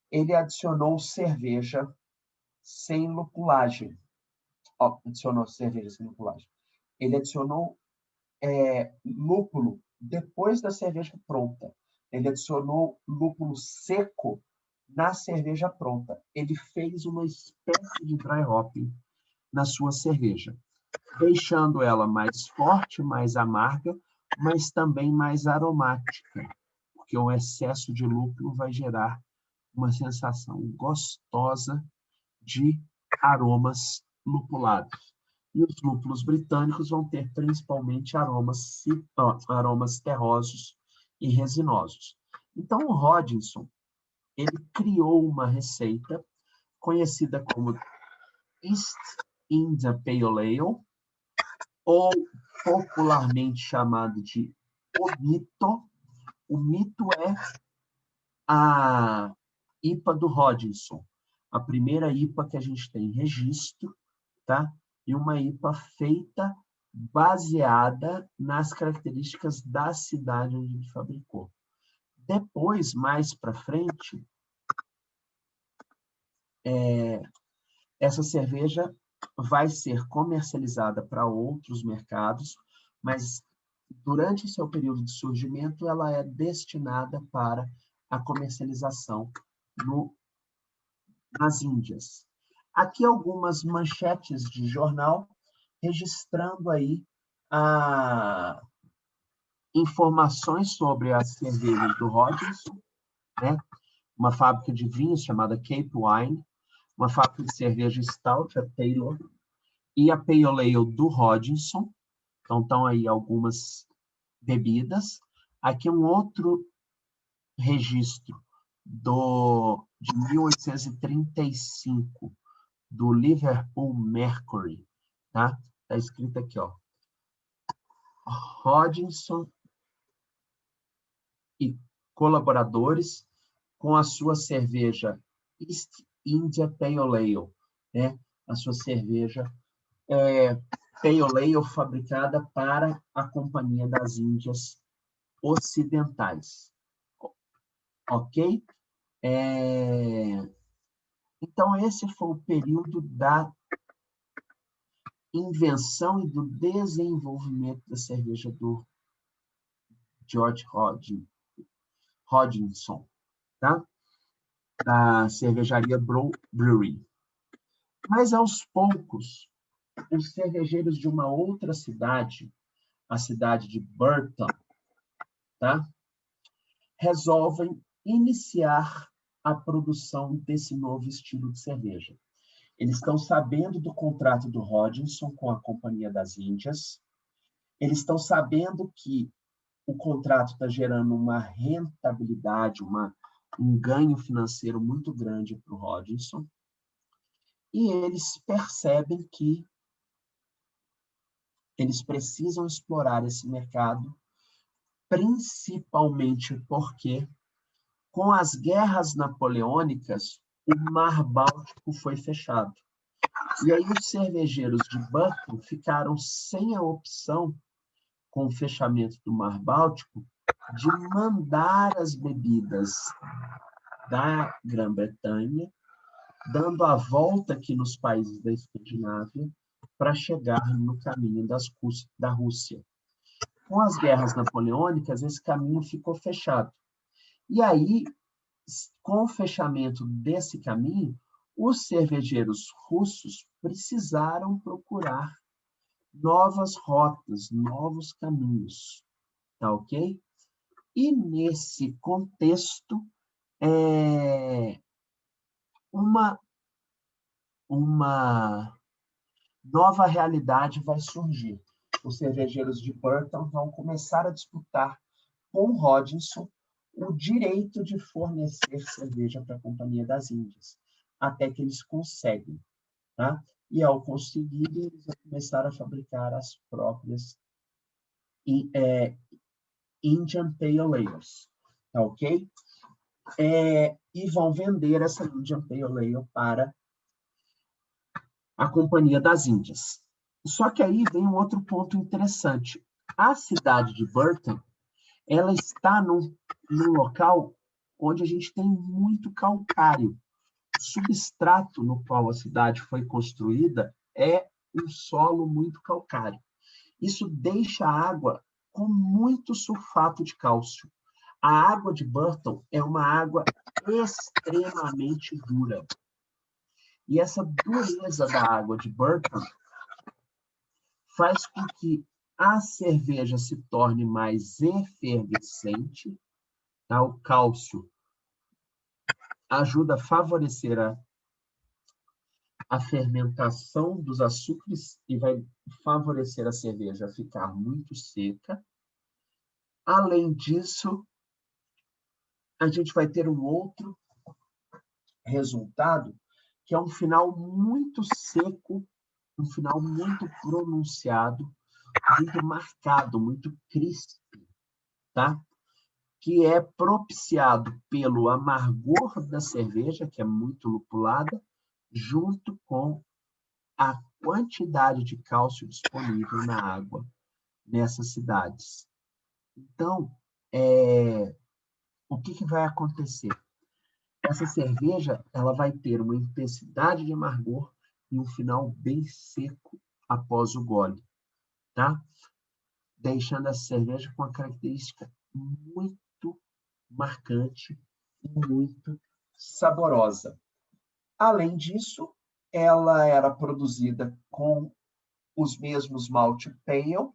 ele adicionou cerveja sem lupulagem. Adicionou cerveja sem lupulagem. Ele adicionou lúpulo depois da cerveja pronta. Ele adicionou lúpulo seco na cerveja pronta. Ele fez uma espécie de dry hopping na sua cerveja, deixando ela mais forte, mais amarga, mas também mais aromática, porque o excesso de lúpulo vai gerar uma sensação gostosa de aromas lupulados. E os lúpulos britânicos vão ter principalmente aromas terrosos e resinosos. Então, o Hodgson, ele criou uma receita conhecida como East India Pale Ale, ou popularmente chamado de o mito. O mito é a IPA do Hodgson, a primeira IPA que a gente tem registro, tá? E uma IPA feita baseada nas características da cidade onde ele fabricou. Depois, mais para frente, essa cerveja vai ser comercializada para outros mercados, mas durante o seu período de surgimento, ela é destinada para a comercialização nas Índias. Aqui algumas manchetes de jornal registrando aí informações sobre as cervejas do Hodgson, né? Uma fábrica de vinhos chamada Cape Wine, uma fábrica de cerveja Stout, a Taylor, e a Pale Ale do Hodgson. Então, estão aí algumas bebidas. Aqui um outro registro de 1835, do Liverpool Mercury. Tá? Está escrito aqui, ó. Hodgson e colaboradores com a sua cerveja East India Pale Ale, né? A sua cerveja Pale Ale fabricada para a Companhia das Índias Ocidentais. Ok? Então, esse foi o período da invenção e do desenvolvimento da cerveja do George Hodgson, tá? Da cervejaria Brewery. Mas, aos poucos, os cervejeiros de uma outra cidade, a cidade de Burton, tá? Resolvem iniciar a produção desse novo estilo de cerveja. Eles estão sabendo do contrato do Hodgson com a Companhia das Índias, eles estão sabendo que o contrato está gerando uma rentabilidade, um ganho financeiro muito grande para o Hodgson, e eles percebem que eles precisam explorar esse mercado, principalmente porque, com as guerras napoleônicas, o Mar Báltico foi fechado. E aí os cervejeiros de Burton ficaram sem a opção, com o fechamento do Mar Báltico, de mandar as bebidas da Grã-Bretanha, dando a volta aqui nos países da Escandinávia, para chegar no caminho da Rússia. Com as guerras napoleônicas, esse caminho ficou fechado. E aí, com o fechamento desse caminho, os cervejeiros russos precisaram procurar novas rotas, novos caminhos, tá ok? E nesse contexto, uma nova realidade vai surgir. Os cervejeiros de Burton vão começar a disputar com Hodgson o direito de fornecer cerveja para a Companhia das Índias, até que eles conseguem, tá? E ao conseguir, eles vão começar a fabricar as próprias Indian Pale Ales, tá ok? E vão vender essa Indian Pale Ale para a Companhia das Índias. Só que aí vem um outro ponto interessante. A cidade de Burton, ela está num local onde a gente tem muito calcário. O substrato no qual a cidade foi construída é um solo muito calcário. Isso deixa a água com muito sulfato de cálcio. A água de Burton é uma água extremamente dura. E essa dureza da água de Burton faz com que a cerveja se torne mais efervescente, tá? O cálcio ajuda a favorecer a fermentação dos açúcares e vai favorecer a cerveja a ficar muito seca. Além disso, a gente vai ter um outro resultado, que é um final muito seco, um final muito pronunciado, muito marcado, muito crisp, tá? Que é propiciado pelo amargor da cerveja, que é muito lupulada, junto com a quantidade de cálcio disponível na água nessas cidades. Então, o que vai acontecer? Essa cerveja ela vai ter uma intensidade de amargor e um final bem seco após o gole, tá? Deixando essa cerveja com uma característica muito marcante e muito saborosa. Além disso, ela era produzida com os mesmos malte pale,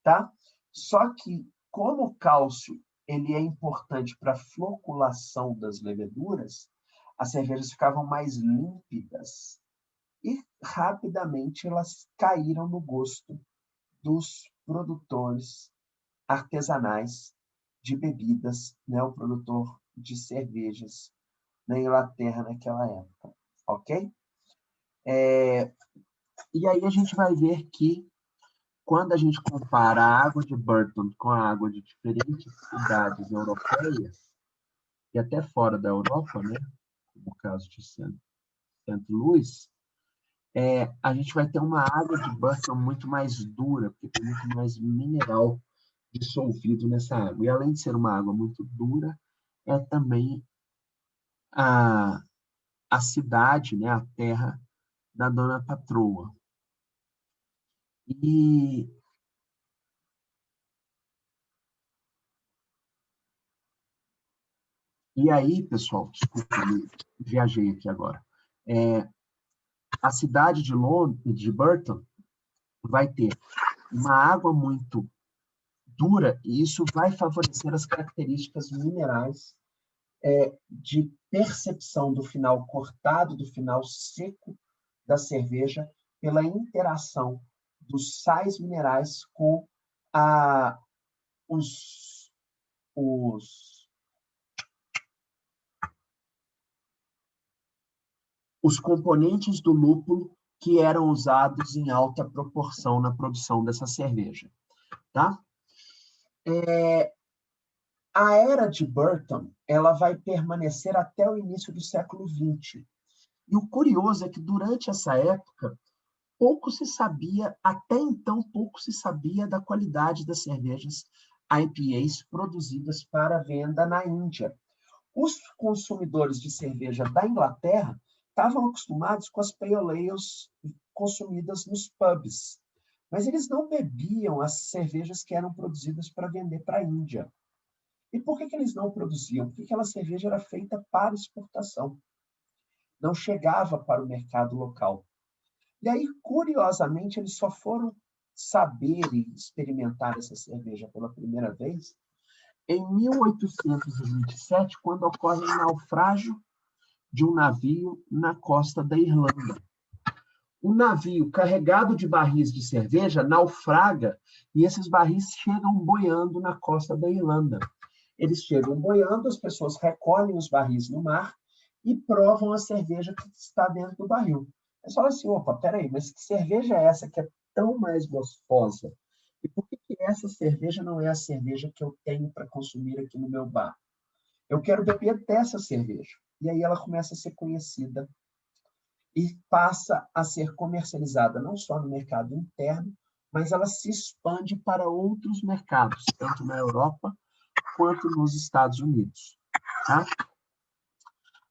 tá? Só que, como o cálcio ele é importante para a floculação das leveduras, as cervejas ficavam mais límpidas e rapidamente elas caíram no gosto dos produtores artesanais de bebidas, né? O produtor de cervejas na Inglaterra naquela época, ok? E aí a gente vai ver que quando a gente compara a água de Burton com a água de diferentes cidades europeias, e até fora da Europa, né, como o caso de St. Louis, a gente vai ter uma água de Burton muito mais dura, porque tem muito mais mineral dissolvido nessa água. E além de ser uma água muito dura, é também a, a cidade, né, a terra da Dona Patroa. E aí, pessoal, desculpa, viajei aqui agora. A cidade de Burton vai ter uma água muito dura e isso vai favorecer as características minerais de percepção do final cortado, do final seco da cerveja, pela interação dos sais minerais com os, os componentes do lúpulo que eram usados em alta proporção na produção dessa cerveja. Tá? A era de Burton ela vai permanecer até o início do século XX. E o curioso é que, durante essa época, pouco se sabia, até então, pouco se sabia da qualidade das cervejas IPAs produzidas para venda na Índia. Os consumidores de cerveja da Inglaterra estavam acostumados com as pale ales consumidas nos pubs, mas eles não bebiam as cervejas que eram produzidas para vender para a Índia. E por que eles não produziam? Porque aquela cerveja era feita para exportação, não chegava para o mercado local. E aí, curiosamente, eles só foram saber e experimentar essa cerveja pela primeira vez em 1827, quando ocorre um naufrágio de um navio na costa da Irlanda. Um navio carregado de barris de cerveja naufraga e esses barris chegam boiando na costa da Irlanda. Eles chegam boiando, as pessoas recolhem os barris no mar e provam a cerveja que está dentro do barril. Eles falam assim, opa, peraí, mas que cerveja é essa que é tão mais gostosa? E por que essa cerveja não é a cerveja que eu tenho para consumir aqui no meu bar? Eu quero beber dessa cerveja. E aí ela começa a ser conhecida e passa a ser comercializada não só no mercado interno, mas ela se expande para outros mercados, tanto na Europa quanto nos Estados Unidos. Tá?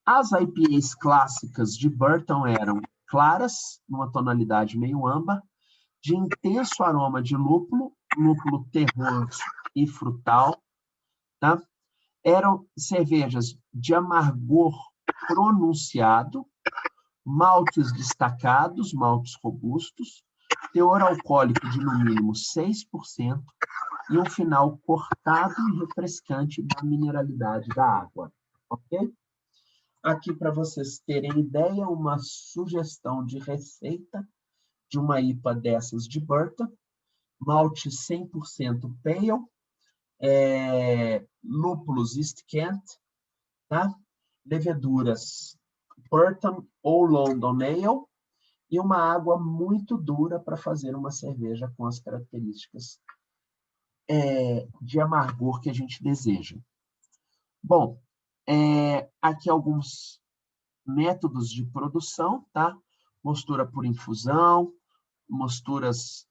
As IPAs clássicas de Burton eram claras, numa tonalidade meio âmbar, de intenso aroma de lúpulo, lúpulo terroso e frutal, tá? Eram cervejas de amargor pronunciado, maltes destacados, maltes robustos, teor alcoólico de no mínimo 6% e um final cortado e refrescante da mineralidade da água. Ok? Aqui, para vocês terem ideia, uma sugestão de receita de uma IPA dessas de Burton, malte 100% pale, lúpulos East Kent, tá? Leveduras Burton ou London Ale, e uma água muito dura para fazer uma cerveja com as características de amargor que a gente deseja. Bom, aqui alguns métodos de produção, tá? Mostura por infusão, mosturas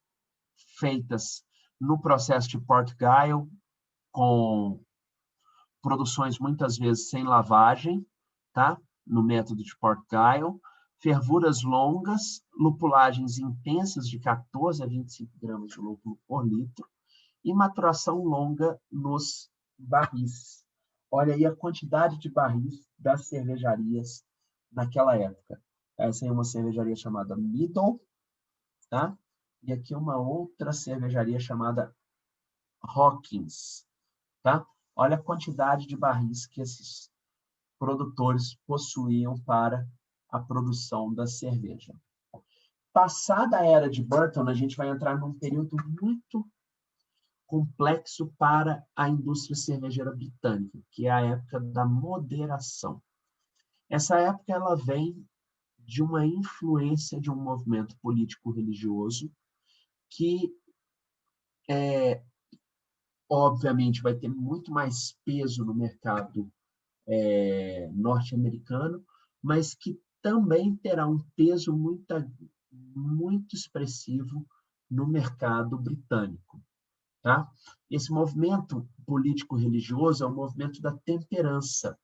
feitas no processo de Port-Gile, com produções muitas vezes sem lavagem, tá? No método de Port-Gile, fervuras longas, lupulagens intensas de 14 a 25 gramas de lúpulo por litro e maturação longa nos barris. Olha aí a quantidade de barris das cervejarias naquela época. Essa é uma cervejaria chamada Middle, tá? E aqui uma outra cervejaria chamada Hawkins, tá? Olha a quantidade de barris que esses produtores possuíam para a produção da cerveja. Passada a era de Burton, a gente vai entrar num período muito complexo para a indústria cervejeira britânica, que é a época da moderação. Essa época ela vem de uma influência de um movimento político-religioso que, obviamente, vai ter muito mais peso no mercado norte-americano, mas que também terá um peso muito expressivo no mercado britânico. Tá? Esse movimento político-religioso é o movimento da temperança,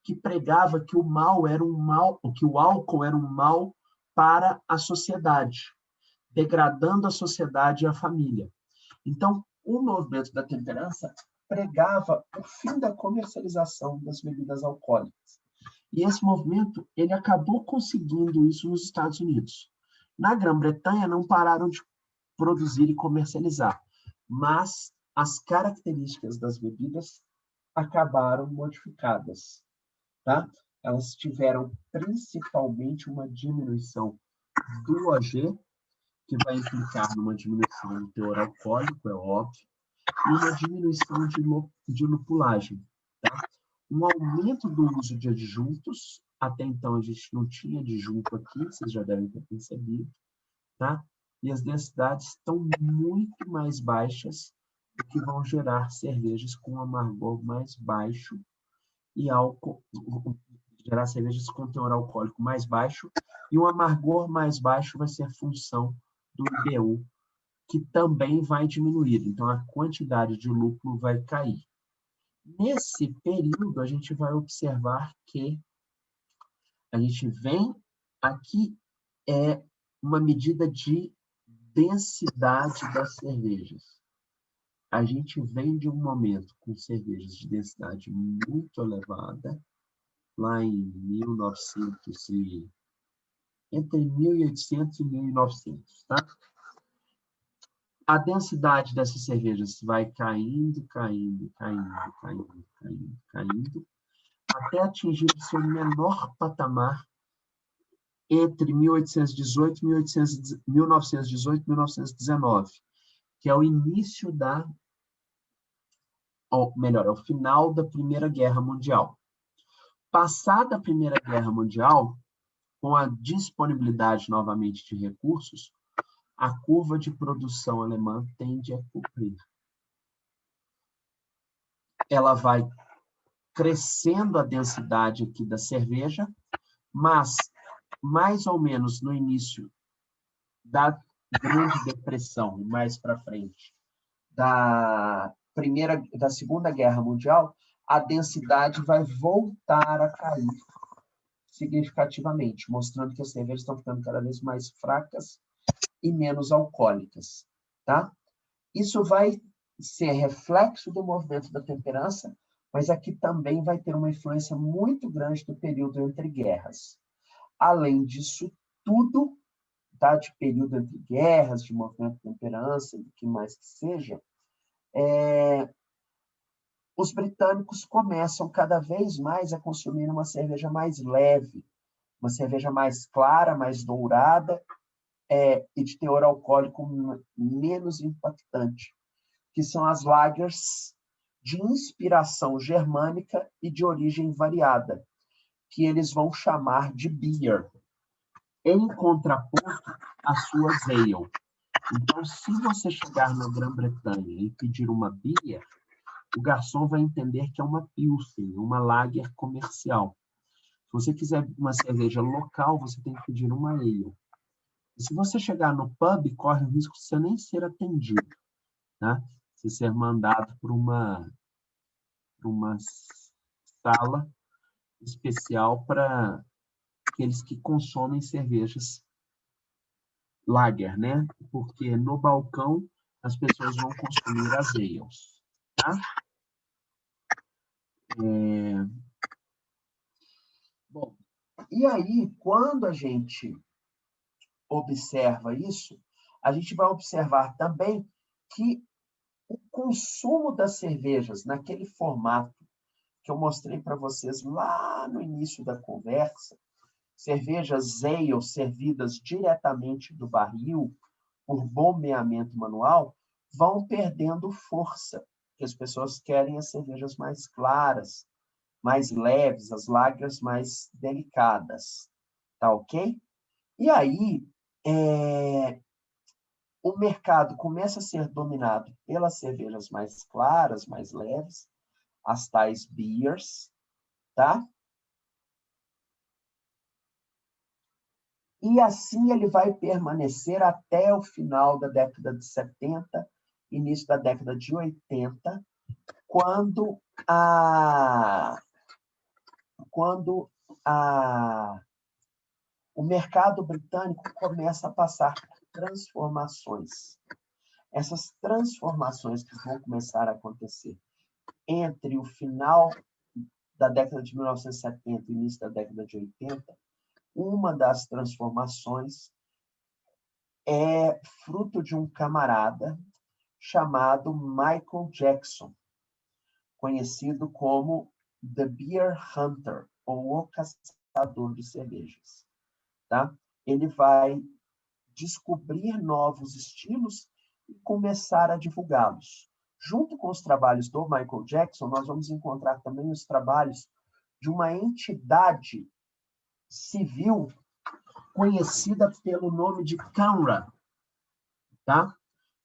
que pregava que o mal era um mal, que o álcool era um mal para a sociedade, degradando a sociedade e a família. Então, o movimento da temperança pregava o fim da comercialização das bebidas alcoólicas. E esse movimento ele acabou conseguindo isso nos Estados Unidos. Na Grã-Bretanha, não pararam de produzir e comercializar, mas as características das bebidas acabaram modificadas. Tá? Elas tiveram principalmente uma diminuição do OG, que vai implicar numa diminuição do teor alcoólico, é óbvio, e uma diminuição de lupulagem. Tá? Um aumento do uso de adjuntos, até então a gente não tinha adjunto aqui, vocês já devem ter percebido, tá? E as densidades estão muito mais baixas, o que vão gerar cervejas com amargor mais baixo e álcool, gerar cervejas com teor alcoólico mais baixo, e um amargor mais baixo vai ser a função do IBU, que também vai diminuir. Então, a quantidade de lúpulo vai cair. Nesse período, a gente vai observar que a gente vem aqui uma medida de densidade das cervejas. A gente vem de um momento com cervejas de densidade muito elevada, lá em 1900 entre 1800 e 1900, tá? A densidade dessas cervejas vai caindo, até atingir o seu menor patamar entre 1918 e 1919, que é o início é o final da Primeira Guerra Mundial. Passada a Primeira Guerra Mundial, com a disponibilidade novamente de recursos, a curva de produção alemã tende a cumprir. Ela vai crescendo a densidade aqui da cerveja, mas mais ou menos no início da Grande Depressão, mais para frente, da Segunda Guerra Mundial, a densidade vai voltar a cair significativamente, mostrando que as cervejas estão ficando cada vez mais fracas e menos alcoólicas, tá? Isso vai ser reflexo do movimento da temperança, mas aqui também vai ter uma influência muito grande do período entre guerras. Além disso tudo, tá, de período entre guerras, de movimento de temperança, do que mais que seja, os britânicos começam cada vez mais a consumir uma cerveja mais leve, uma cerveja mais clara, mais dourada, e de teor alcoólico menos impactante, que são as lagers de inspiração germânica e de origem variada, que eles vão chamar de beer, em contraponto às suas ale. Então, se você chegar na Grã-Bretanha e pedir uma beer, o garçom vai entender que é uma pilsen, uma lager comercial. Se você quiser uma cerveja local, você tem que pedir uma ale. E se você chegar no pub, corre o risco de você nem ser atendido, né? Você ser mandado para uma sala especial para aqueles que consomem cervejas lager, né? Porque no balcão as pessoas vão consumir as ales, tá? Bom, e aí, quando a gente observa isso, a gente vai observar também que o consumo das cervejas naquele formato que eu mostrei para vocês lá no início da conversa, cervejas ale servidas diretamente do barril por bombeamento manual, vão perdendo força, porque as pessoas querem as cervejas mais claras, mais leves, as lagers mais delicadas, tá ok? E aí, o mercado começa a ser dominado pelas cervejas mais claras, mais leves, as tais beers, tá? E assim ele vai permanecer até o final da década de 70, início da década de 80, quando o mercado britânico começa a passar por transformações. Essas transformações que vão começar a acontecer entre o final da década de 1970 e o início da década de 80, uma das transformações é fruto de um camarada chamado Michael Jackson, conhecido como The Beer Hunter, ou o caçador de cervejas. Tá? Ele vai descobrir novos estilos e começar a divulgá-los. Junto com os trabalhos do Michael Jackson, nós vamos encontrar também os trabalhos de uma entidade civil conhecida pelo nome de CANRA. Tá?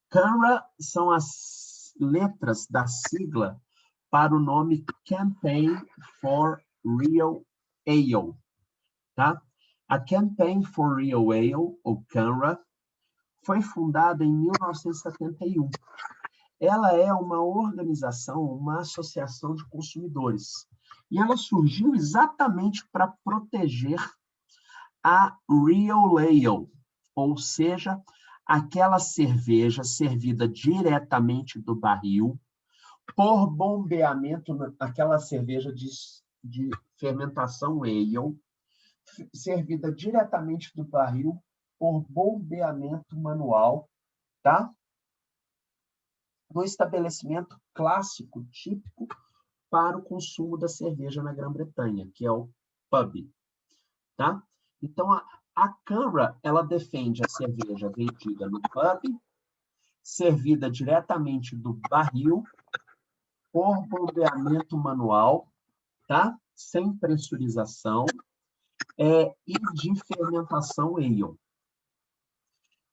CANRA são as letras da sigla para o nome Campaign for Real Ale. Tá? A Campaign for Real Ale, ou CANRA, foi fundada em 1971. Ela é uma organização, uma associação de consumidores. E ela surgiu exatamente para proteger a Real Ale, ou seja, aquela cerveja servida diretamente do barril, por bombeamento, aquela cerveja de fermentação ale, servida diretamente do barril por bombeamento manual, tá? No estabelecimento clássico, típico para o consumo da cerveja na Grã-Bretanha, que é o pub, tá? Então, a CANRA, ela defende a cerveja vendida no pub, servida diretamente do barril, por bombeamento manual, tá? Sem pressurização, e de fermentação ale.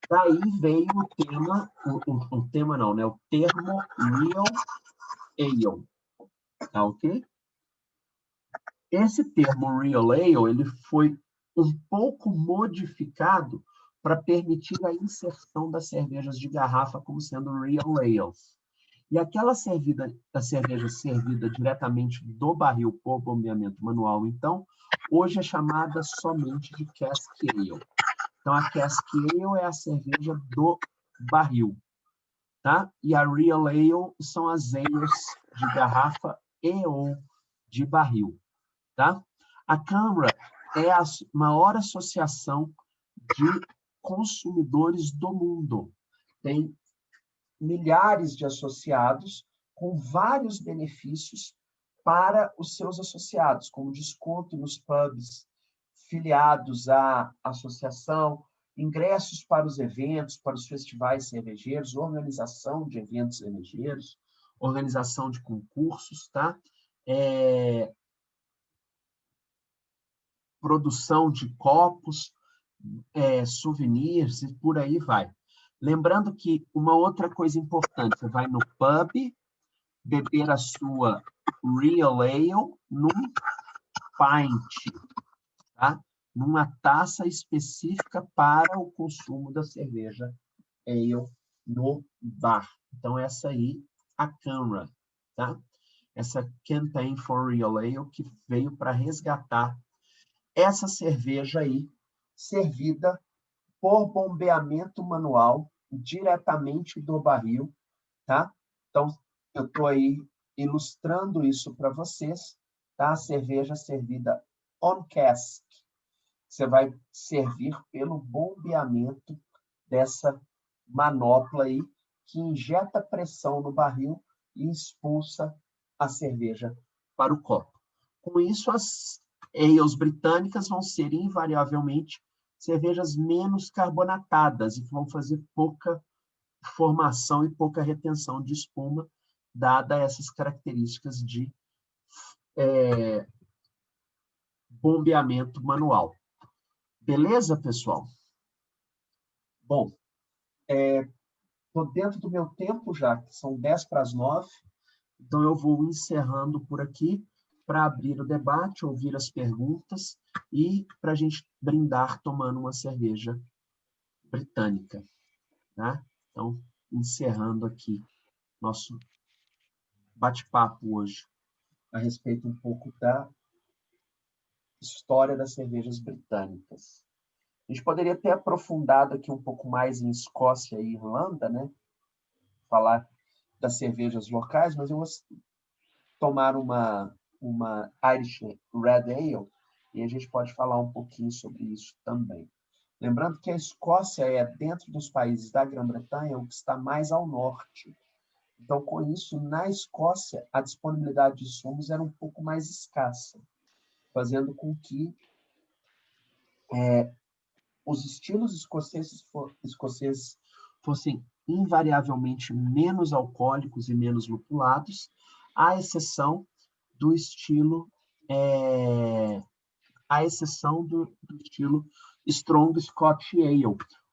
Daí veio o termo Real Ale, tá ok? Esse termo Real Ale, ele foi um pouco modificado para permitir a inserção das cervejas de garrafa como sendo Real Ales. E aquela cerveja servida diretamente do barril por bombeamento manual, então, hoje é chamada somente de Cask Ale. Então, a Cask Ale é a cerveja do barril, tá? E a Real Ale são as ales de garrafa e ou de barril, tá? A Câmara é a maior associação de consumidores do mundo. Tem milhares de associados com vários benefícios para os seus associados, como desconto nos pubs filiados à associação, ingressos para os eventos, para os festivais cervejeiros, organização de eventos cervejeiros, organização de concursos, tá? Produção de copos, souvenirs e por aí vai. Lembrando que uma outra coisa importante, você vai no pub, beber a sua Real Ale num pint, tá? Numa taça específica para o consumo da cerveja Ale no bar. Então, essa aí, a CANRA, tá? Essa Campaign for Real Ale, que veio para resgatar essa cerveja aí, servida por bombeamento manual, diretamente do barril, tá? Então, eu estou aí ilustrando isso para vocês, tá? A cerveja servida on cask. Você vai servir pelo bombeamento dessa manopla aí, que injeta pressão no barril e expulsa a cerveja para o copo. Com isso, as ales britânicas vão ser invariavelmente cervejas menos carbonatadas e vão fazer pouca formação e pouca retenção de espuma, dada essas características de bombeamento manual. Beleza, pessoal? Bom, estou dentro do meu tempo já, que são 10 para as 9, então eu vou encerrando por aqui para abrir o debate, ouvir as perguntas e para a gente brindar tomando uma cerveja britânica, tá? Então, encerrando aqui nosso bate-papo hoje a respeito um pouco da história das cervejas britânicas. A gente poderia ter aprofundado aqui um pouco mais em Escócia e Irlanda, né? Falar das cervejas locais, mas eu vou tomar uma Irish Red Ale e a gente pode falar um pouquinho sobre isso também. Lembrando que a Escócia é, dentro dos países da Grã-Bretanha, o que está mais ao norte. Então, com isso, na Escócia, a disponibilidade de insumos era um pouco mais escassa, fazendo com que os estilos escoceses fossem invariavelmente menos alcoólicos e menos lupulados, à exceção do estilo estilo Strong Scotch Ale.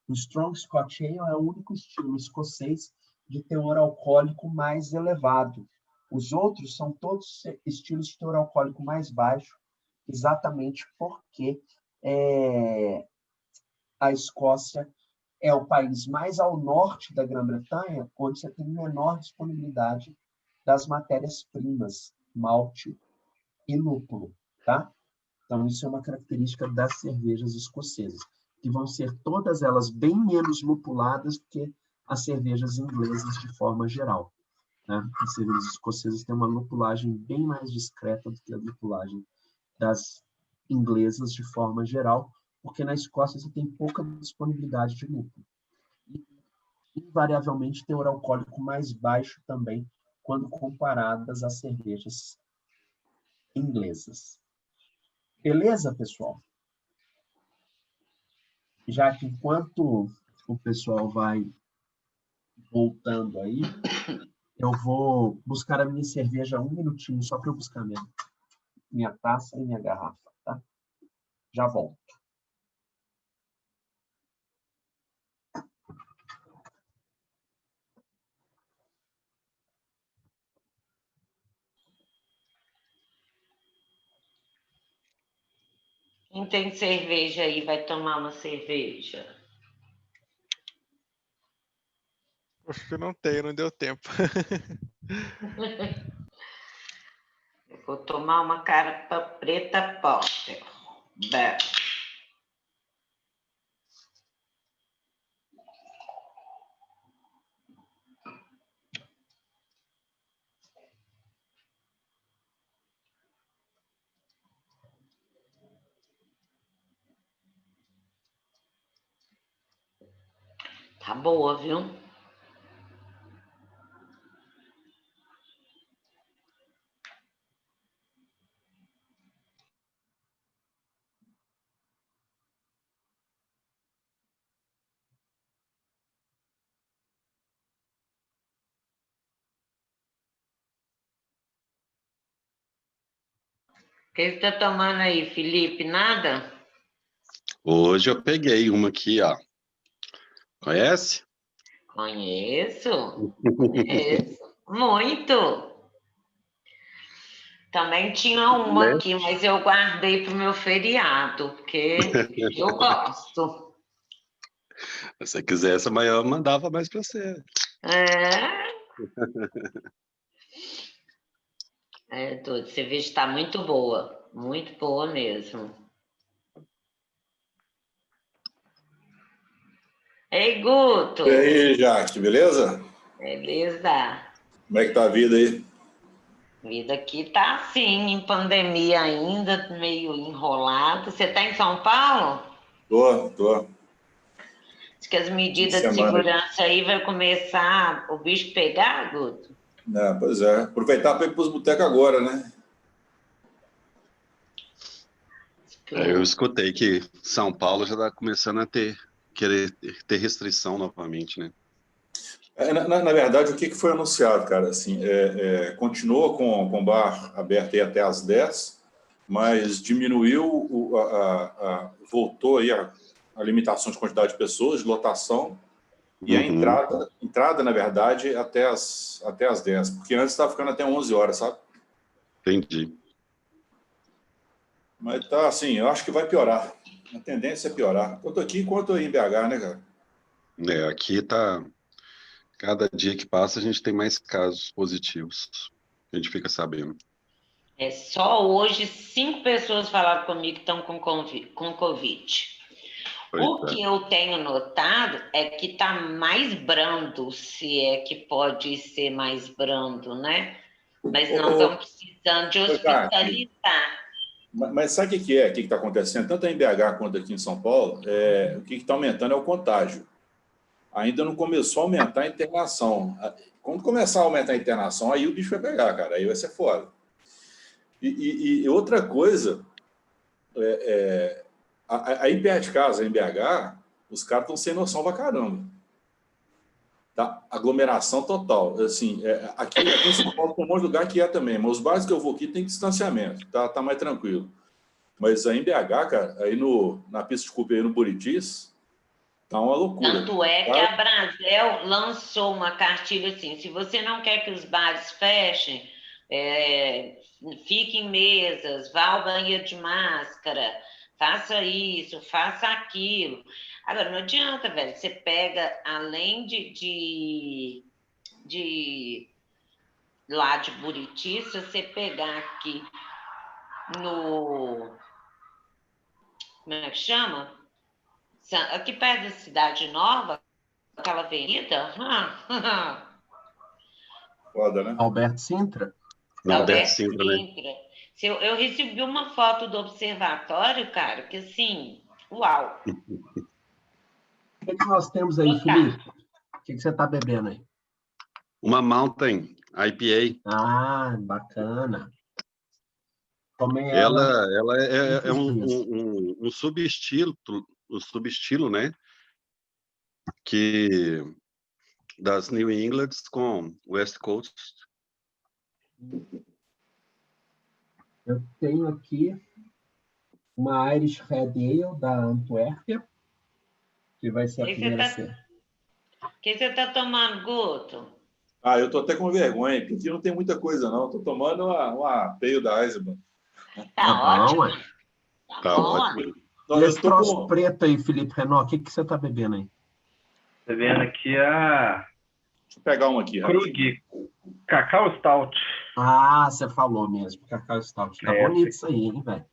O Strong Scotch Ale é o único estilo escocês de teor alcoólico mais elevado. Os outros são todos estilos de teor alcoólico mais baixo, exatamente porque a Escócia é o país mais ao norte da Grã-Bretanha, onde você tem menor disponibilidade das matérias-primas, malte e lúpulo, tá? Então, isso é uma característica das cervejas escocesas, que vão ser todas elas bem menos lupuladas do que as cervejas inglesas de forma geral, né? As cervejas escocesas têm uma lupulagem bem mais discreta do que a lupulagem das inglesas de forma geral, porque na Escócia você tem pouca disponibilidade de lúpulo. E, invariavelmente, teor alcoólico mais baixo também, quando comparadas às cervejas inglesas. Beleza, pessoal? Já que enquanto o pessoal vai voltando aí, eu vou buscar a minha cerveja um minutinho, só para eu buscar minha taça e minha garrafa, tá? Já volto. Quem tem cerveja aí vai tomar uma cerveja? Acho que não tem, não deu tempo. Eu vou tomar uma carpa preta porter. Bem. Tá boa, viu? O que você tá tomando aí, Felipe? Nada? Hoje eu peguei uma aqui, ó. Conhece? Conheço. Conheço. Muito. Também tinha uma Né? aqui, mas eu guardei para o meu feriado, porque eu gosto. Se você quisesse, amanhã eu mandava mais pra você. É, Dudu, cerveja está muito boa mesmo. Ei, Guto, E aí, Jaque, beleza? beleza? Como é que tá a vida aí? Vida aqui tá assim, em pandemia ainda, meio enrolado. Você tá em São Paulo? Tô. Diz que as Fim de medidas de semana aí. segurança aí vai começar o bicho pegar, Guto? Pois é. Aproveitar para ir pros botecos agora, né? Eu escutei que São Paulo já está começando a querer ter restrição novamente, né? Na verdade, o que foi anunciado, cara? Assim, continua com o bar aberto aí até às 10, mas diminuiu, voltou aí a limitação de quantidade de pessoas, de lotação, e a Uhum, entrada, na verdade, até às 10, porque antes estava ficando até 11 horas, sabe? entendi. Mas tá assim, eu acho que vai piorar. A tendência é piorar. Tanto aqui quanto aí em BH, né, cara? Aqui tá. Cada dia que passa, a gente tem mais casos positivos. A gente fica sabendo. Só hoje 5 pessoas falaram comigo que estão com Covid. Pois O é. que eu tenho notado é que está mais brando, se é que pode ser mais brando, né? Mas não estão precisando de Jaque, hospitalizar. mas sabe o que é? O que está acontecendo? Tanto em BH quanto aqui em São Paulo, o que está aumentando é o contágio. Ainda não começou a aumentar a internação. Quando começar a aumentar a internação, aí o bicho vai pegar, cara. Aí vai ser foda. E outra coisa, aí perto de casa, em BH, os caras estão sem noção pra caramba. Tá? Aglomeração total. Assim, aqui em São Paulo tem um monte de lugar que também, mas os bares que eu vou aqui tem distanciamento, tá mais tranquilo. Mas aí em BH, cara, aí na pista de Cooper, aí no Buritis, tá uma loucura. Tanto é que a Brasel lançou uma cartilha assim: se você não quer que os bares fechem, fique em mesas, vá ao banheiro de máscara, faça isso, faça aquilo. Agora, não adianta, velho, você pega, além de lá de Buriti, se você pegar aqui no. Como é que chama? Aqui perto da Cidade Nova, aquela avenida. Foda, né? Alberto Sintra? Alberto Alberto Sintra, né? Sintra. Eu recebi uma foto do observatório, cara, que assim, uau. O que nós temos aí, Felipe? O que você está bebendo aí? Uma Mountain IPA. Ah, bacana. Tomei Ela, ela ela é esses dias. um subestilo, né? Que das New England com West Coast. Eu tenho aqui uma Irish Red Ale da Antuérpia, que vai ser a primeira a ser. O que você tá tomando, Guto? Eu tô até com vergonha, porque aqui não tem muita coisa, não. Tô tomando uma Peio da Eisenbahn. Tá Bom, ótimo, ué. tá Tá bom. ótimo. Não, E eu esse tô troço com... preto aí, Felipe Renault, o que você está bebendo aí? Tá vendo aqui a Deixa eu pegar uma aqui, rapidinho. Krug Cacau Stout. Ah, você falou mesmo, Cacau Stout. Tá bonito isso aí, hein, velho?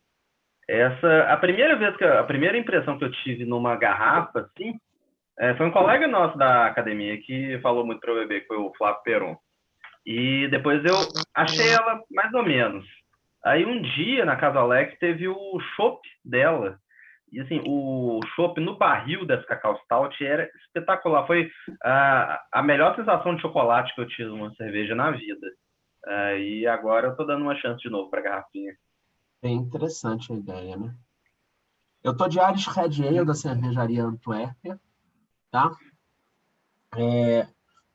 A primeira impressão que eu tive numa garrafa, assim, foi um colega nosso da academia que falou muito para eu beber, que foi o Flávio Peron. E depois eu achei ela mais ou menos. Aí um dia, na Casa Alex, teve o chopp dela. E assim, o chopp no barril dessa Cacau Stout era espetacular. Foi a melhor sensação de chocolate que eu tive numa cerveja na vida. E agora eu tô dando uma chance de novo para a garrafinha. Bem interessante a ideia, né? Eu tô de Irish Red Ale da cervejaria Antuérpia, tá?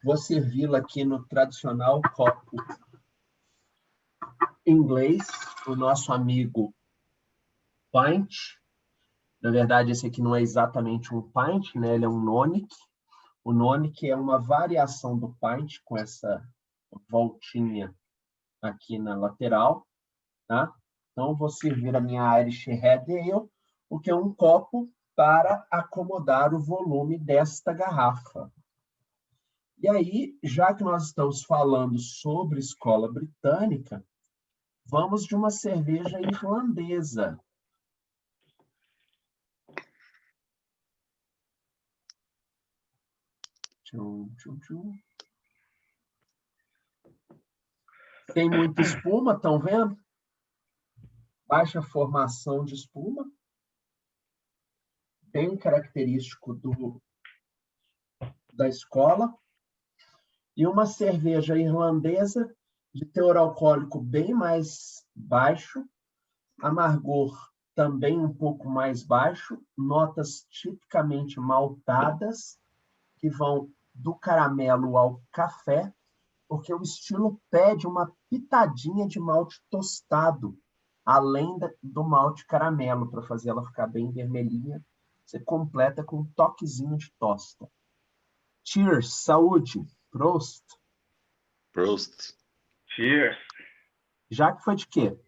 Vou servi-la aqui no tradicional copo inglês, o nosso amigo pint. Na verdade, esse aqui não é exatamente um pint, né? Ele é um nonic. O nonic é uma variação do pint com essa voltinha aqui na lateral, tá? Então, vou servir a minha Irish Red Ale, o que é um copo para acomodar o volume desta garrafa. E aí, já que nós estamos falando sobre escola britânica, vamos de uma cerveja irlandesa. Tchum, tchum, tchum. Tem muita espuma, estão vendo? Baixa formação de espuma. Bem característico da escola. E uma cerveja irlandesa de teor alcoólico bem mais baixo, amargor também um pouco mais baixo, notas tipicamente maltadas, que vão do caramelo ao café, porque o estilo pede uma pitadinha de malte tostado, além do malte caramelo, para fazer ela ficar bem vermelhinha. Você completa com um toquezinho de tosta. Cheers, saúde, Prost. Prost. Cheers. Já que foi de quê?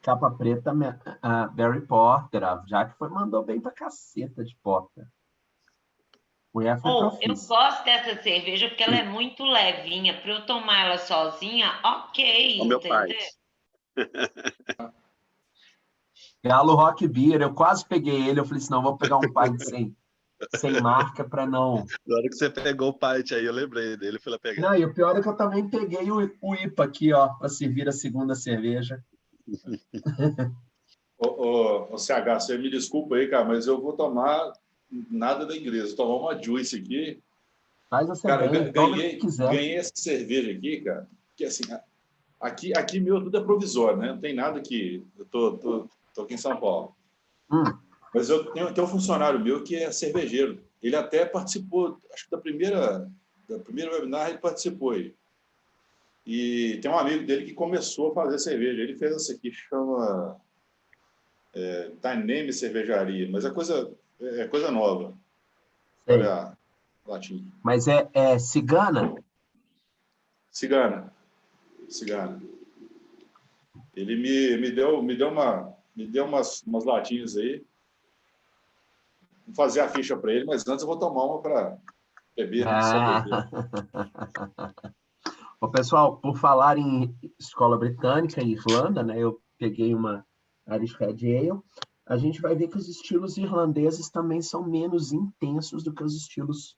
Capa preta, a Barry Porter. A Jaque mandou bem pra caceta de Porter. Mulher foi Eu gosto dessa cerveja porque ela é muito levinha. Para eu tomar ela sozinha, ok, O meu entendeu? Galo Rock Beer, eu quase peguei ele. Eu falei assim, não, vou pegar um pint sem marca para não... Na hora que você pegou o pint aí, eu lembrei dele, fui lá pegar. Não, e o pior é que eu também peguei o IPA aqui, ó, para servir a segunda cerveja. Ô, CH, você me desculpa aí, cara, mas eu vou tomar nada da inglesa. Vou tomar uma Juice aqui. Faz a Cara, cerveja, ganhei essa cerveja aqui, cara, que assim, aqui meu tudo é provisório, né? Não tem nada que... Eu tô aqui em São Paulo. Mas eu tenho um funcionário meu que é cervejeiro. Ele até participou, acho que da primeira webinar ele participou aí. E tem um amigo dele que começou a fazer cerveja. Ele fez essa aqui, chama Dynamic Cervejaria, mas é coisa nova. Olha latim. Mas é cigana? Cigana. Ele me deu umas latinhas aí. Vou fazer a ficha para ele, mas antes eu vou tomar uma para beber. Ô, pessoal, por falar em escola britânica e Irlanda, né, eu peguei uma Irish Red Ale, a gente vai ver que os estilos irlandeses também são menos intensos do que os estilos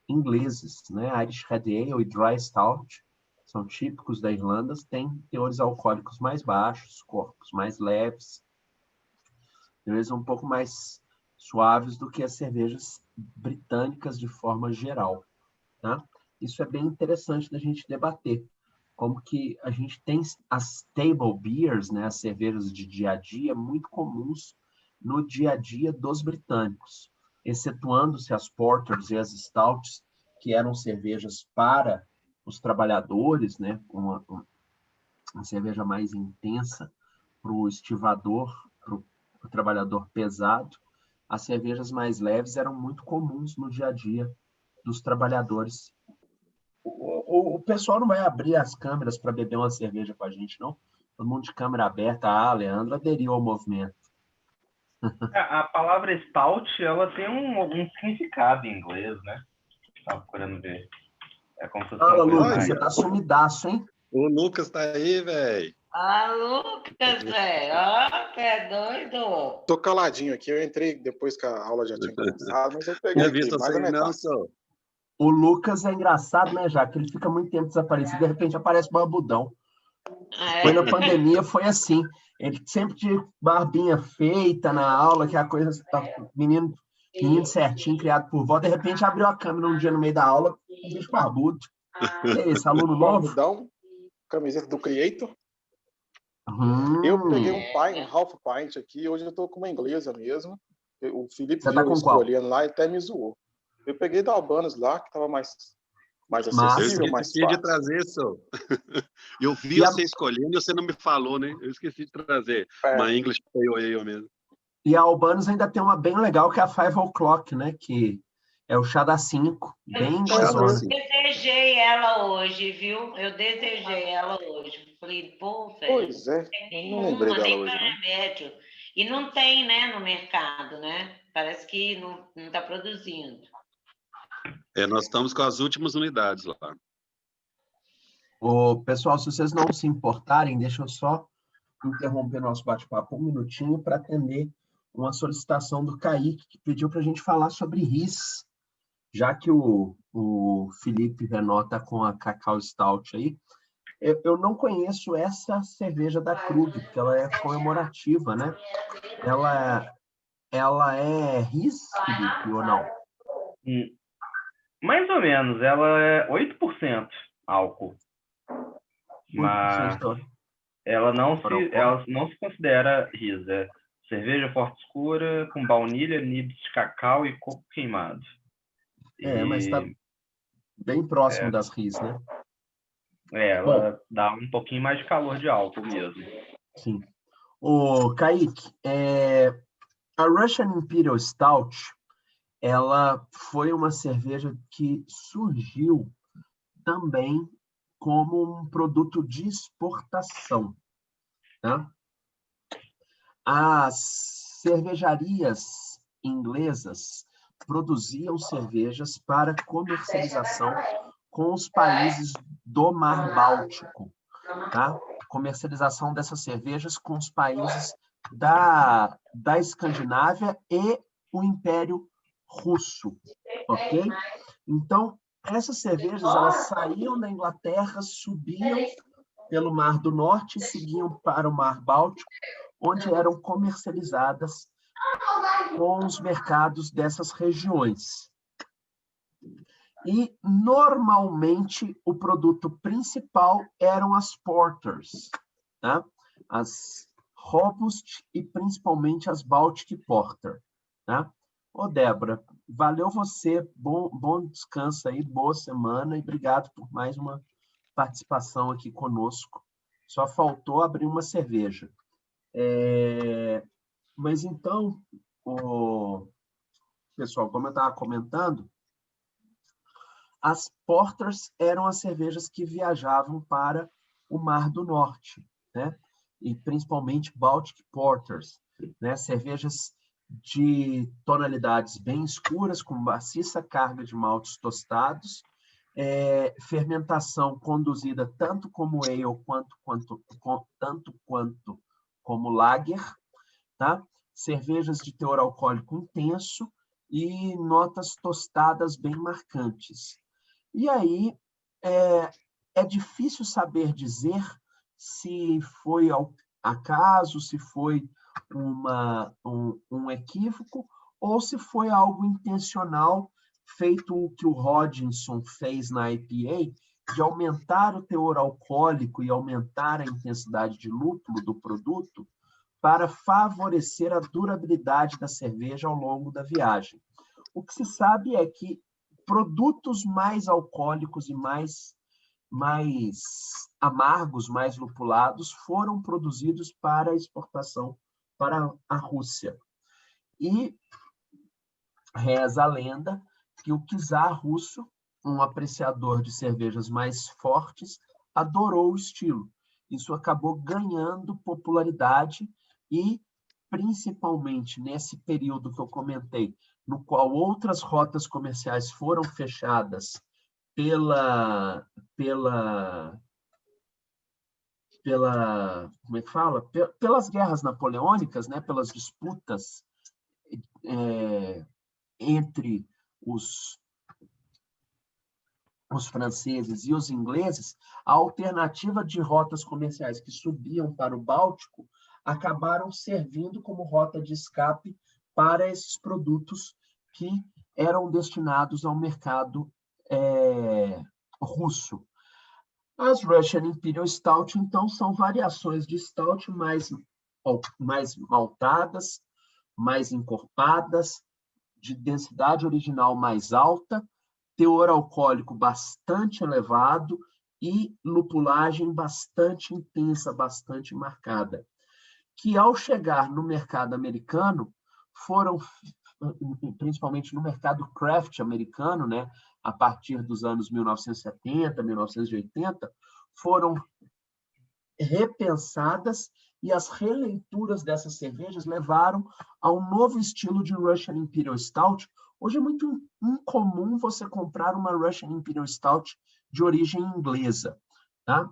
ingleses, né? Irish Red Ale e Dry Stout são típicos da Irlanda, têm teores alcoólicos mais baixos, corpos mais leves, eles um pouco mais suaves do que as cervejas britânicas de forma geral, tá? Isso é bem interessante da gente debater, como que a gente tem as table beers, né, as cervejas de dia a dia, muito comuns no dia a dia dos britânicos, excetuando-se as porters e as stouts, que eram cervejas para os trabalhadores, né, uma cerveja mais intensa para o estivador, para o trabalhador pesado. As cervejas mais leves eram muito comuns no dia a dia dos trabalhadores. O pessoal não vai abrir as câmeras para beber uma cerveja com a gente, não? Todo mundo de câmera aberta. Leandro aderiu ao movimento. A palavra stout, ela tem um significado em inglês, né? Estava procurando ver. É como se fosse Fala, Lucas, você tá sumidaço, hein? O Lucas tá aí, velho. Lucas, velho. Ó, que é doido. Tô caladinho aqui, eu entrei depois que a aula já tinha começado, mas eu peguei aqui, mais a metade. O Lucas é engraçado, né, Jaque? Ele fica muito tempo desaparecido, de repente aparece barbudão. Foi na pandemia, foi assim. Ele sempre tinha barbinha feita na aula, que é a coisa... Menino certinho, criado por vó. De repente, abriu a câmera um dia no meio da aula, um bicho barbudo. Que é esse, aluno novo? Barbudão, camiseta do Creator. Eu peguei um half pint aqui, hoje eu tô com uma inglesa mesmo. O Felipe Você tá viu com qual? escolhendo lá e até me zoou. Eu peguei da Albanos lá, que tava mais acessível, eu mais esqueci fácil. de trazer, só. Eu vi você escolhendo e você não me falou, né? Eu esqueci de trazer uma English Pale Ale mesmo. E a Albanos ainda tem uma bem legal, que é a 5 O'Clock, né? Que é o chá das 5. Bem Eu desejei ela hoje, viu? Eu desejei ela hoje. Falei, pô, velho. Pois é, não lembrei dela hoje, não. Remédio. E não tem, né, no mercado, né? Parece que não está produzindo. Nós estamos com as últimas unidades lá. Pessoal, se vocês não se importarem, deixa eu só interromper nosso bate-papo um minutinho para atender uma solicitação do Kaique, que pediu para a gente falar sobre RIS, já que o Felipe Renault está com a Cacau Stout aí. Eu não conheço essa cerveja da Krug, porque ela é comemorativa, né? Ela é RIS, Felipe, ou não? Mais ou menos. Ela é 8% álcool. Mas ela não se considera RIS. É cerveja forte escura com baunilha, nibs de cacau e coco queimado. Mas está bem próximo das RIS, né? Ela dá um pouquinho mais de calor de álcool mesmo. Sim. Kaique, a Russian Imperial Stout, ela foi uma cerveja que surgiu também como um produto de exportação. Tá? As cervejarias inglesas produziam cervejas para comercialização com os países do Mar Báltico. Tá? Comercialização dessas cervejas com os países da Escandinávia e o Império Russo. Ok? Então, essas cervejas elas saíam da Inglaterra, subiam pelo Mar do Norte e seguiam para o Mar Báltico, onde eram comercializadas com os mercados dessas regiões. E, normalmente, o produto principal eram as porters, tá? As Robust e, principalmente, as Baltic Porter. Tá? Débora, valeu você, bom descanso aí, boa semana e obrigado por mais uma participação aqui conosco. Só faltou abrir uma cerveja. Mas então, pessoal, como eu estava comentando, as porters eram as cervejas que viajavam para o Mar do Norte, né? E principalmente Baltic Porters, né? Cervejas de tonalidades bem escuras, com maciça carga de maltes tostados, fermentação conduzida tanto como ale tanto quanto como lager, tá? Cervejas de teor alcoólico intenso e notas tostadas bem marcantes. E aí é difícil saber dizer se foi ao acaso, se foi um equívoco ou se foi algo intencional, feito o que o Hodgson fez na IPA, de aumentar o teor alcoólico e aumentar a intensidade de lúpulo do produto para favorecer a durabilidade da cerveja ao longo da viagem. O que se sabe é que produtos mais alcoólicos e mais amargos, mais lupulados, foram produzidos para exportação para a Rússia. E reza a lenda que o czar russo, um apreciador de cervejas mais fortes, adorou o estilo. Isso acabou ganhando popularidade e, principalmente nesse período que eu comentei, no qual outras rotas comerciais foram fechadas como é que fala? Pelas guerras napoleônicas, né? Pelas disputas entre os franceses e os ingleses, a alternativa de rotas comerciais que subiam para o Báltico acabaram servindo como rota de escape para esses produtos que eram destinados ao mercado russo. As Russian Imperial Stout, então, são variações de stout mais maltadas, mais encorpadas, de densidade original mais alta, teor alcoólico bastante elevado e lupulagem bastante intensa, bastante marcada, que ao chegar no mercado americano, foram, principalmente no mercado craft americano, né, a partir dos anos 1970, 1980, foram repensadas e as releituras dessas cervejas levaram a um novo estilo de Russian Imperial Stout. Hoje é muito incomum você comprar uma Russian Imperial Stout de origem inglesa, tá?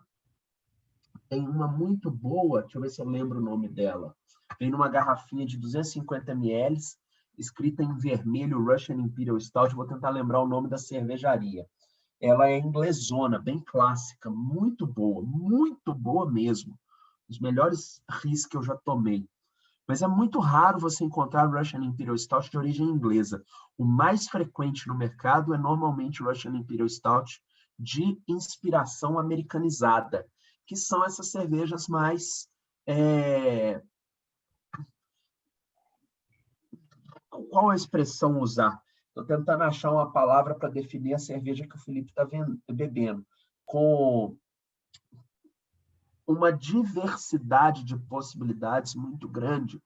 Tem uma muito boa, deixa eu ver se eu lembro o nome dela. Vem numa garrafinha de 250 ml, escrita em vermelho, Russian Imperial Stout. Vou tentar lembrar o nome da cervejaria. Ela é inglesona, bem clássica, muito boa mesmo. Os melhores RIS que eu já tomei. Mas é muito raro você encontrar Russian Imperial Stout de origem inglesa. O mais frequente no mercado é normalmente Russian Imperial Stout de inspiração americanizada, que são essas cervejas mais... Qual a expressão usar? Estou tentando achar uma palavra para definir a cerveja que o Felipe está bebendo. Com uma diversidade de possibilidades muito grande,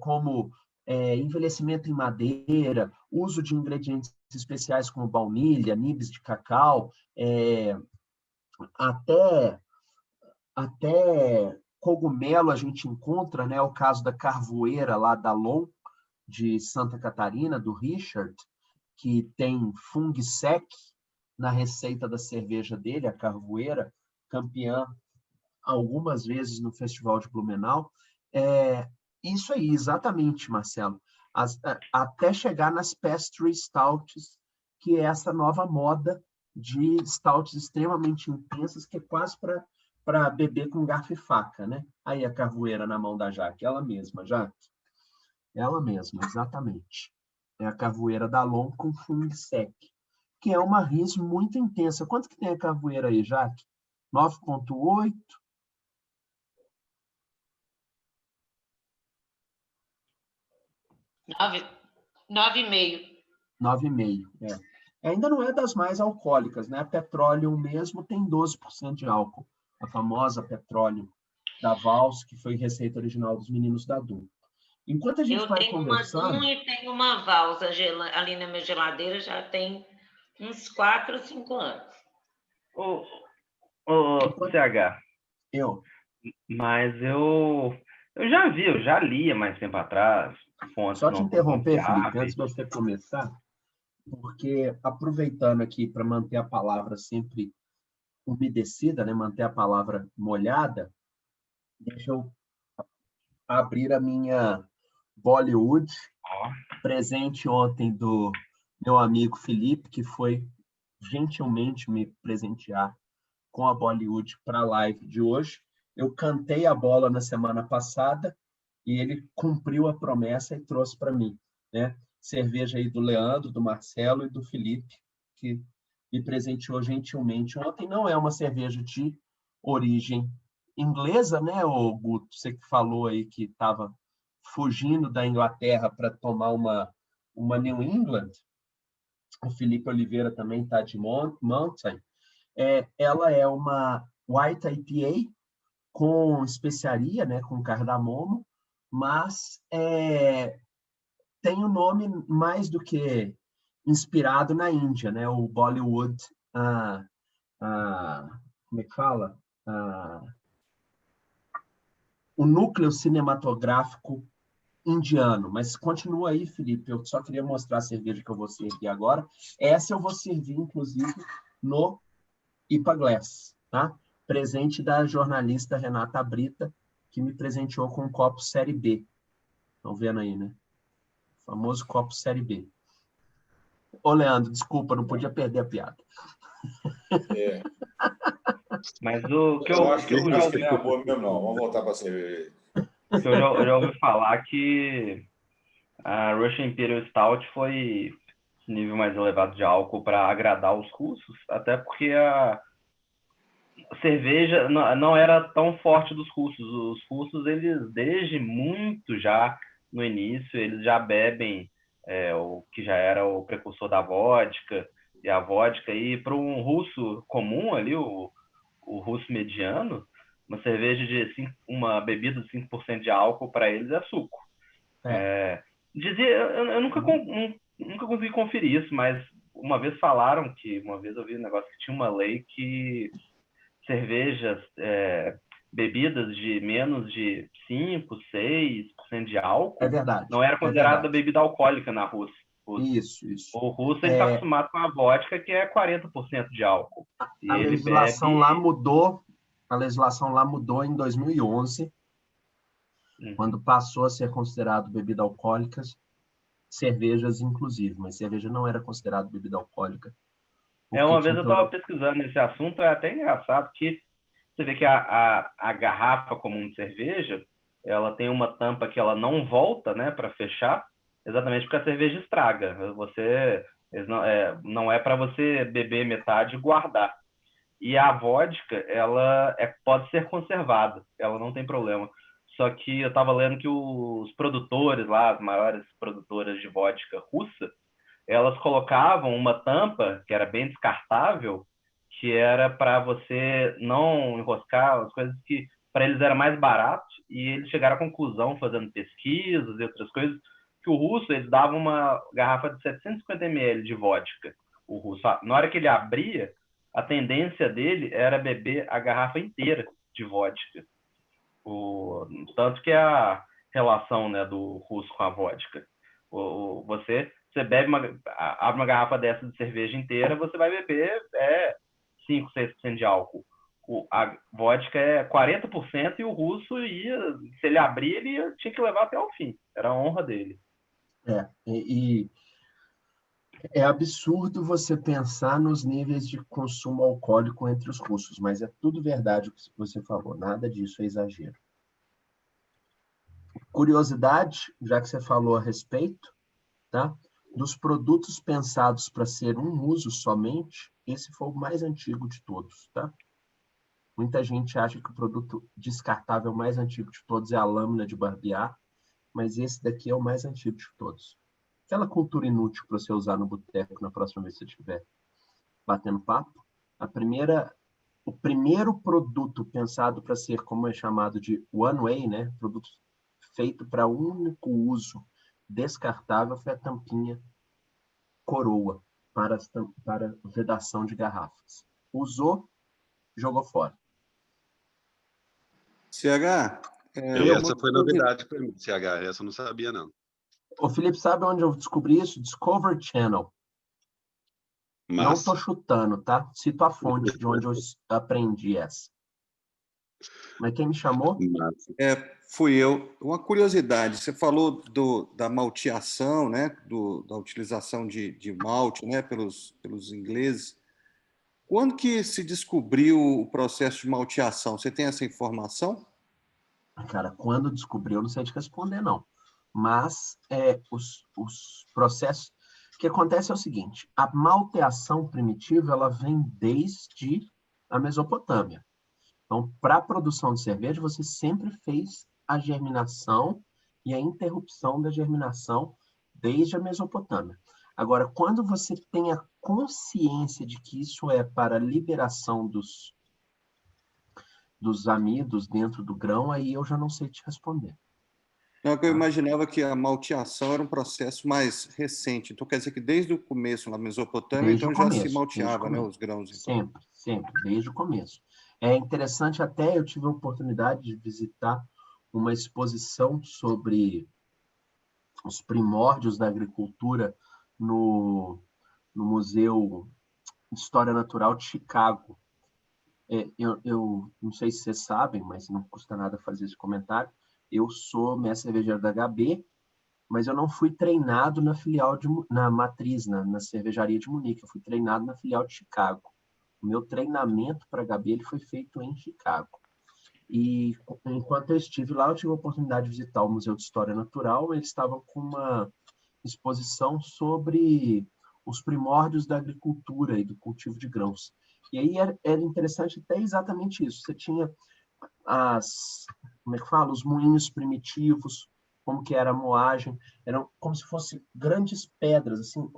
como envelhecimento em madeira, uso de ingredientes especiais como baunilha, nibs de cacau, até cogumelo a gente encontra, né? O caso da carvoeira lá da Lon, de Santa Catarina, do Richard, que tem fungo sec na receita da cerveja dele, a carvoeira, campeã algumas vezes no Festival de Blumenau. Isso aí, exatamente, Marcelo. Até chegar nas pastry stouts, que é essa nova moda de stouts extremamente intensas, que é quase para beber com garfo e faca, né? Aí a carvoeira na mão da Jaque, ela mesma, Jaque. Ela mesma, exatamente. É a carvoeira da Lon com fungo sec, que é uma RIS muito intensa. Quanto que tem a carvoeira aí, Jaque? 9,8? 9,5. 9,5, Ainda não é das mais alcoólicas, né? A Petroleum mesmo tem 12% de álcool. A famosa Petroleum da Vals, que foi receita original dos meninos da Du. Enquanto a gente vai conversando... Eu tenho uma Dum e tenho uma Vals ali na minha geladeira, já tem uns 4 ou 5 anos. CH. Mas eu já li há mais tempo atrás. Só te interromper, Felipe, antes de você começar, porque aproveitando aqui para manter a palavra sempre umedecida, né, manter a palavra molhada, deixa eu abrir a minha Bollywood, presente ontem do meu amigo Felipe, que foi gentilmente me presentear com a Bollywood para a live de hoje. Eu cantei a bola na semana passada e ele cumpriu a promessa e trouxe para mim, né? Cerveja aí do Leandro, do Marcelo e do Felipe, que me presenteou gentilmente ontem. Não é uma cerveja de origem inglesa, né, Guto? Você que falou aí que estava fugindo da Inglaterra para tomar uma New England. O Felipe Oliveira também está de Mountain. Ela é uma White IPA com especiaria, né, com cardamomo, mas tem o nome mais do que inspirado na Índia, né? O Bollywood, como é que fala? O núcleo cinematográfico indiano. Mas continua aí, Felipe, eu só queria mostrar a cerveja que eu vou servir agora. Essa eu vou servir, inclusive, no IPA Glass, tá? Presente da jornalista Renata Brita, que me presenteou com um copo Série B. Estão vendo aí, né? O famoso copo Série B. Ô, Leandro, desculpa, não podia perder a piada. É. Mas o que Eu acho que eu não já acho ouvi, que ficou boa mesmo, não. Vamos voltar para a cerveja. que eu já ouvi falar que a Russian Imperial Stout foi nível mais elevado de álcool para agradar os russos, até porque a cerveja não era tão forte dos russos. Os russos, eles desde muito já no início, eles já bebem o que já era o precursor da vodka, e a vodka, e para um russo comum ali, o russo mediano, uma cerveja uma bebida de 5% de álcool para eles é suco. Eu nunca consegui conferir isso, mas uma vez eu vi um negócio que tinha uma lei que cervejas, bebidas de menos de 5, 6% de álcool, É verdade. não era considerada bebida alcoólica na Rússia. Isso. O russo está acostumado com a vodka, que é 40% de álcool. E a legislação lá mudou. A legislação lá mudou em 2011, quando passou a ser considerado bebida alcoólicas, cervejas inclusive, mas cerveja não era considerado bebida alcoólica. Uma vez eu estava pesquisando esse assunto, é até engraçado que você vê que a garrafa comum de cerveja, ela tem uma tampa que ela não volta, né, para fechar, exatamente porque a cerveja estraga. Não é para você beber metade e guardar. E a vodka, ela pode ser conservada, ela não tem problema. Só que eu estava lendo que os produtores lá, as maiores produtoras de vodka russa, elas colocavam uma tampa que era bem descartável, que era para você não enroscar as coisas que para eles era mais barato, e eles chegaram à conclusão, fazendo pesquisas e outras coisas, que o russo, eles davam uma garrafa de 750 ml de vodka. O russo, na hora que ele abria, a tendência dele era beber a garrafa inteira de vodka. Tanto que é a relação, né, do russo com a vodka. Você bebe abre uma garrafa dessa de cerveja inteira, você vai beber 5, 6% de álcool. A vodka é 40% e o russo se ele abrir, tinha que levar até o fim. Era a honra dele. É absurdo você pensar nos níveis de consumo alcoólico entre os russos, mas é tudo verdade o que você falou, nada disso é exagero. Curiosidade, já que você falou a respeito, tá? Dos produtos pensados para ser um uso somente, esse foi o mais antigo de todos, tá? Muita gente acha que o produto descartável mais antigo de todos é a lâmina de barbear, mas esse daqui é o mais antigo de todos. Aquela cultura inútil para você usar no boteco na próxima vez que você estiver batendo papo. O primeiro produto pensado para ser, como é chamado de one way, né? Produto feito para único uso, descartável, foi a tampinha coroa para vedação de garrafas. Usou, jogou fora. CH? Essa foi novidade para mim, CH. Essa eu não sabia, não. O Felipe, sabe onde eu descobri isso? Discovery Channel. Massa. Não estou chutando, tá? Cito a fonte de onde eu aprendi essa. Mas quem me chamou? Fui eu. Uma curiosidade, você falou da malteação, né? Da utilização de malte, né? pelos ingleses. Quando que se descobriu o processo de malteação? Você tem essa informação? Cara, quando descobriu, eu não sei te responder, não. Mas os processos... O que acontece é o seguinte, a malteação primitiva, ela vem desde a Mesopotâmia. Então, para a produção de cerveja, você sempre fez a germinação e a interrupção da germinação desde a Mesopotâmia. Agora, quando você tem a consciência de que isso é para a liberação dos amidos dentro do grão, aí eu já não sei te responder. Não, eu imaginava que a malteação era um processo mais recente. Então, quer dizer que desde o começo, na Mesopotâmia, então já se malteava, né, os grãos. Então. Sempre, desde o começo. É interessante, até eu tive a oportunidade de visitar uma exposição sobre os primórdios da agricultura no Museu de História Natural de Chicago. Eu não sei se vocês sabem, mas não custa nada fazer esse comentário. Eu sou mestre cervejeiro da HB, mas eu não fui treinado na filial na matriz, na cervejaria de Munique. Eu fui treinado na filial de Chicago. O meu treinamento para HB ele foi feito em Chicago. E enquanto eu estive lá, eu tive a oportunidade de visitar o Museu de História Natural. Eles estavam com uma exposição sobre os primórdios da agricultura e do cultivo de grãos. E aí era interessante até exatamente isso. Você tinha como é que fala? Os moinhos primitivos, como que era a moagem. Eram como se fossem grandes pedras, assim,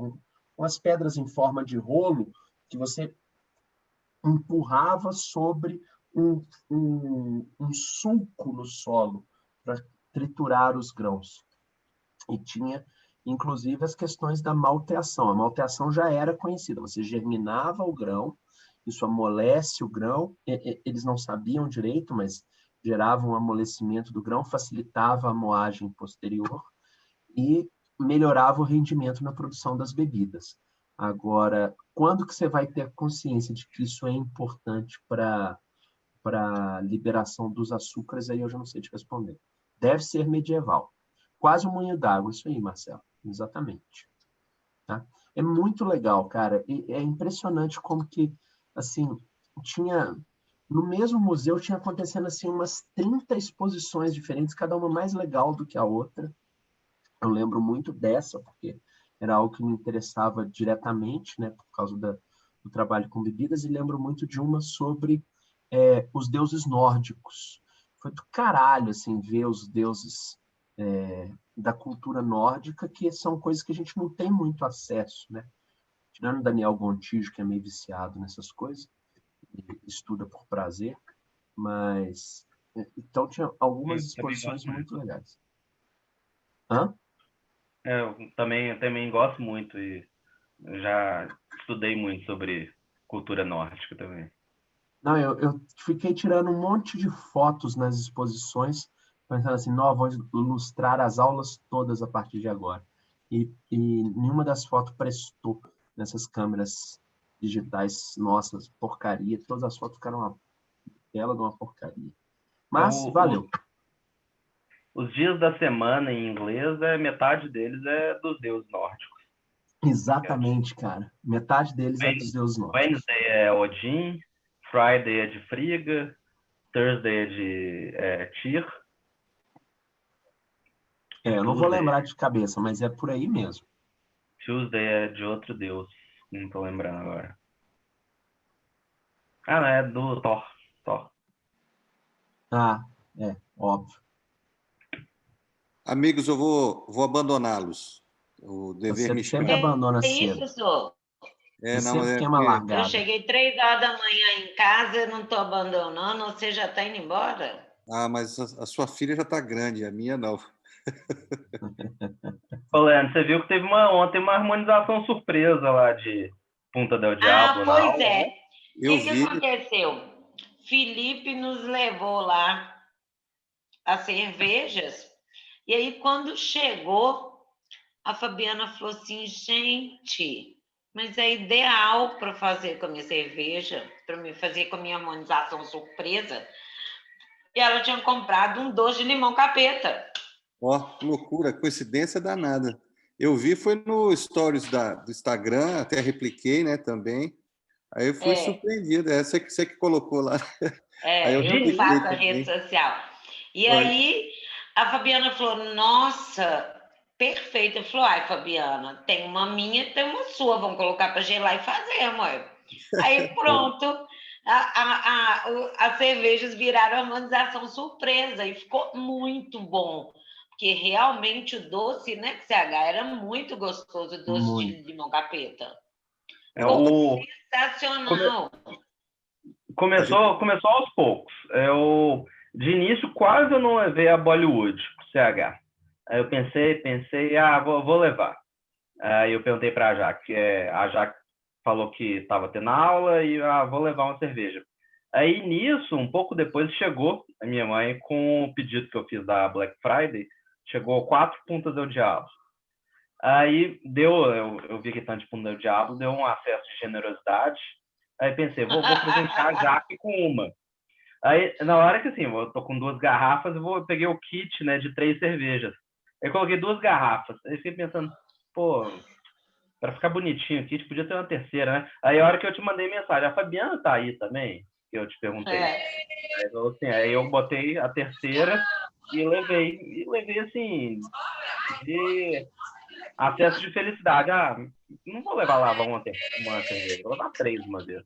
umas pedras em forma de rolo que você empurrava sobre um sulco no solo para triturar os grãos. E tinha, inclusive, as questões da malteação. A malteação já era conhecida. Você germinava o grão, isso amolece o grão. Eles não sabiam direito, mas gerava um amolecimento do grão, facilitava a moagem posterior e melhorava o rendimento na produção das bebidas. Agora, quando que você vai ter consciência de que isso é importante para a liberação dos açúcares, aí eu já não sei te responder. Deve ser medieval. Quase um moinho d'água, isso aí, Marcelo. Exatamente. Tá? É muito legal, cara. E é impressionante como que, assim, no mesmo museu tinha acontecendo, assim, umas 30 exposições diferentes, cada uma mais legal do que a outra. Eu lembro muito dessa, porque era algo que me interessava diretamente, né, por causa do trabalho com bebidas, e lembro muito de uma sobre os deuses nórdicos. Foi do caralho, assim, ver os deuses da cultura nórdica, que são coisas que a gente não tem muito acesso, né? Tirando Daniel Gontijo, que é meio viciado nessas coisas, estuda por prazer, mas... Então, tinha algumas exposições muito legais. Hã? Eu também gosto muito e já estudei muito sobre cultura nórdica também. Não, eu fiquei tirando um monte de fotos nas exposições, pensando assim, não, vou ilustrar as aulas todas a partir de agora. E nenhuma das fotos prestou nessas câmeras digitais nossas, porcaria. Todas as fotos ficaram uma tela de uma porcaria. Mas valeu. Os dias da semana em inglês, metade deles é dos deuses nórdicos. Exatamente, cara. Metade deles é dos deuses nórdicos. Wednesday é Odin, Friday é de Frigga, Thursday é de Tyr. Eu não vou lembrar de cabeça, mas é por aí mesmo. Tuesday é de outro deus, não estou lembrando agora. Não, é do Thor. Óbvio. Amigos, eu vou abandoná-los. O dever me sempre chama. abandona cedo. É isso, senhor. Sempre tem uma largada. Eu cheguei 3 horas da manhã em casa, eu não estou abandonando, você já está indo embora? Ah, mas a sua filha já está grande, a minha não. Ô, Leandro, você viu que teve ontem uma harmonização surpresa lá de Punta del Diablo. Pois é. Né? O que aconteceu? Felipe nos levou lá as cervejas, e aí quando chegou, a Fabiana falou assim, gente, mas é ideal para fazer com a minha cerveja, para me fazer com a minha harmonização surpresa. E ela tinha comprado um doce de limão capeta. Ó, que loucura, coincidência danada. Eu vi, foi no stories do Instagram, até repliquei, né, também. Aí eu fui surpreendido. Você que colocou lá. Aí eu faço a rede social. E aí a Fabiana falou, nossa, perfeito. Eu falei, ai, Fabiana, tem uma minha e tem uma sua. Vamos colocar para gelar e fazer, mãe. Aí pronto, as cervejas viraram harmonização surpresa e ficou muito bom. Porque realmente o doce, né, CH, era muito gostoso, o doce de limão capeta. Sensacional. Começou aos poucos. De início, quase eu não levei a Bollywood, CH. Aí eu pensei, vou levar. Aí eu perguntei para a Jaque. A Jaque falou que estava tendo aula e vou levar uma cerveja. Aí nisso, um pouco depois, chegou a minha mãe com o pedido que eu fiz da Black Friday. Chegou 4 Puntas del Diablo. Aí eu vi que tanto de Punta del Diablo, deu um acesso de generosidade. Aí pensei, vou presentear a Jaque com uma. Aí, na hora que assim, eu tô com 2 garrafas, eu peguei o kit, né, de 3 cervejas. Aí coloquei 2 garrafas. Aí fiquei pensando, pô, para ficar bonitinho aqui, a gente podia ter uma terceira, né? Aí a hora que eu te mandei mensagem, a Fabiana tá aí também? Que eu te perguntei. Aí eu botei a terceira e levei assim, de acesso de felicidade. Não vou levar lá uma cerveja, vou levar 3 uma vez.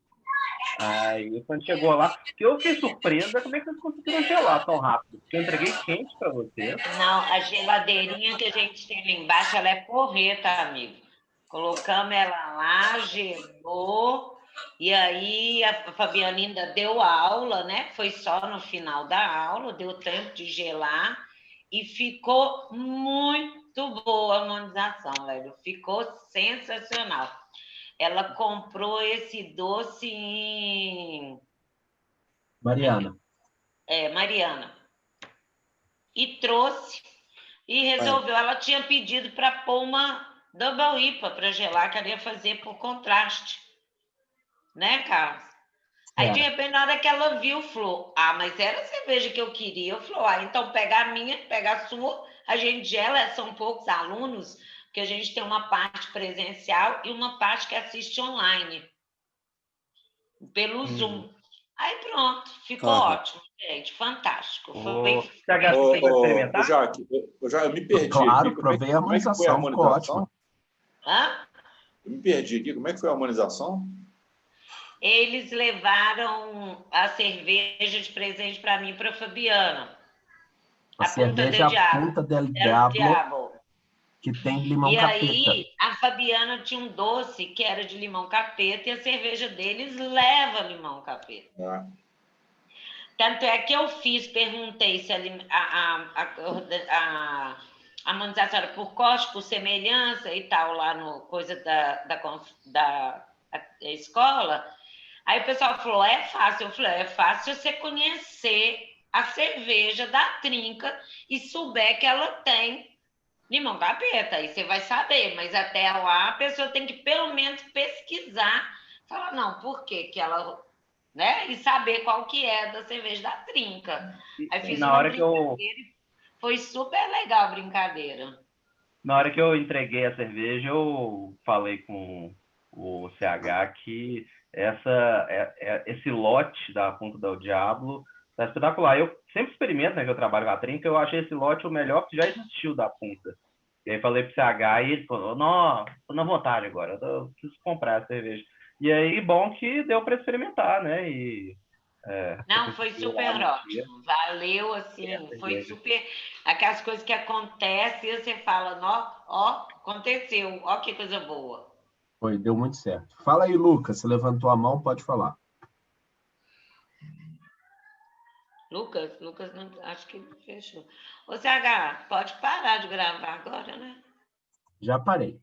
Aí quando chegou lá, que eu fiquei surpresa, como é que vocês conseguiram gelar tão rápido? Porque eu entreguei quente para você. Não, a geladeirinha que a gente tem lá embaixo, ela é porreta, amigo. Colocamos ela lá, gelou, e aí a Fabiana ainda deu aula, né? Foi só no final da aula, deu tempo de gelar, e ficou muito boa a harmonização, velho. Ficou sensacional. Ela comprou esse doce em... Mariana. Mariana. E trouxe, e resolveu. Ela tinha pedido para pôr uma Double IPA para gelar, que ela ia fazer por contraste. Né, Carlos? Aí, de repente, na hora que ela viu, falou, mas era a cerveja que eu queria. Eu falei, então pega a minha, pega a sua, a gente gela, são poucos alunos, porque a gente tem uma parte presencial e uma parte que assiste online, pelo Zoom. Aí pronto, ficou ótimo, gente, fantástico. Jaque, eu me perdi. Claro, provei a harmonização, ficou ótimo. Eu me perdi aqui, como é que foi a harmonização? Eles levaram a cerveja de presente para mim e para a Fabiana. A cerveja Punta del Diablo, que tem limão capeta. E aí, a Fabiana tinha um doce que era de limão capeta e a cerveja deles leva limão capeta. Tanto é que eu perguntei se a harmonização era por corte, por semelhança e tal, lá no coisa da escola. Aí o pessoal falou, é fácil. Eu falei, é fácil você conhecer a cerveja da Trinca e souber que ela tem limão capeta. Aí você vai saber, mas até lá a pessoa tem que pelo menos pesquisar, falar, não, por que ela... Né? E saber qual que é da cerveja da Trinca. Aí fiz uma brincadeira e foi super legal a brincadeira. Na hora que eu entreguei a cerveja, eu falei com o CH que esse lote da Punta del Diablo tá espetacular. Eu sempre experimento, né, que eu trabalho com a Trinca, eu achei esse lote o melhor que já existiu da Punta. E aí falei pro CH e ele falou, não, tô na vontade agora, eu preciso comprar a cerveja. E aí, bom que deu para experimentar, né? Não, foi super ótimo. Valeu, assim, foi super... Aquelas coisas que acontecem e você fala, ó, aconteceu, ó que coisa boa. Foi, deu muito certo. Fala aí, Lucas, você levantou a mão, pode falar. Lucas, não, acho que fechou. Ô, CH, pode parar de gravar agora, né? Já parei.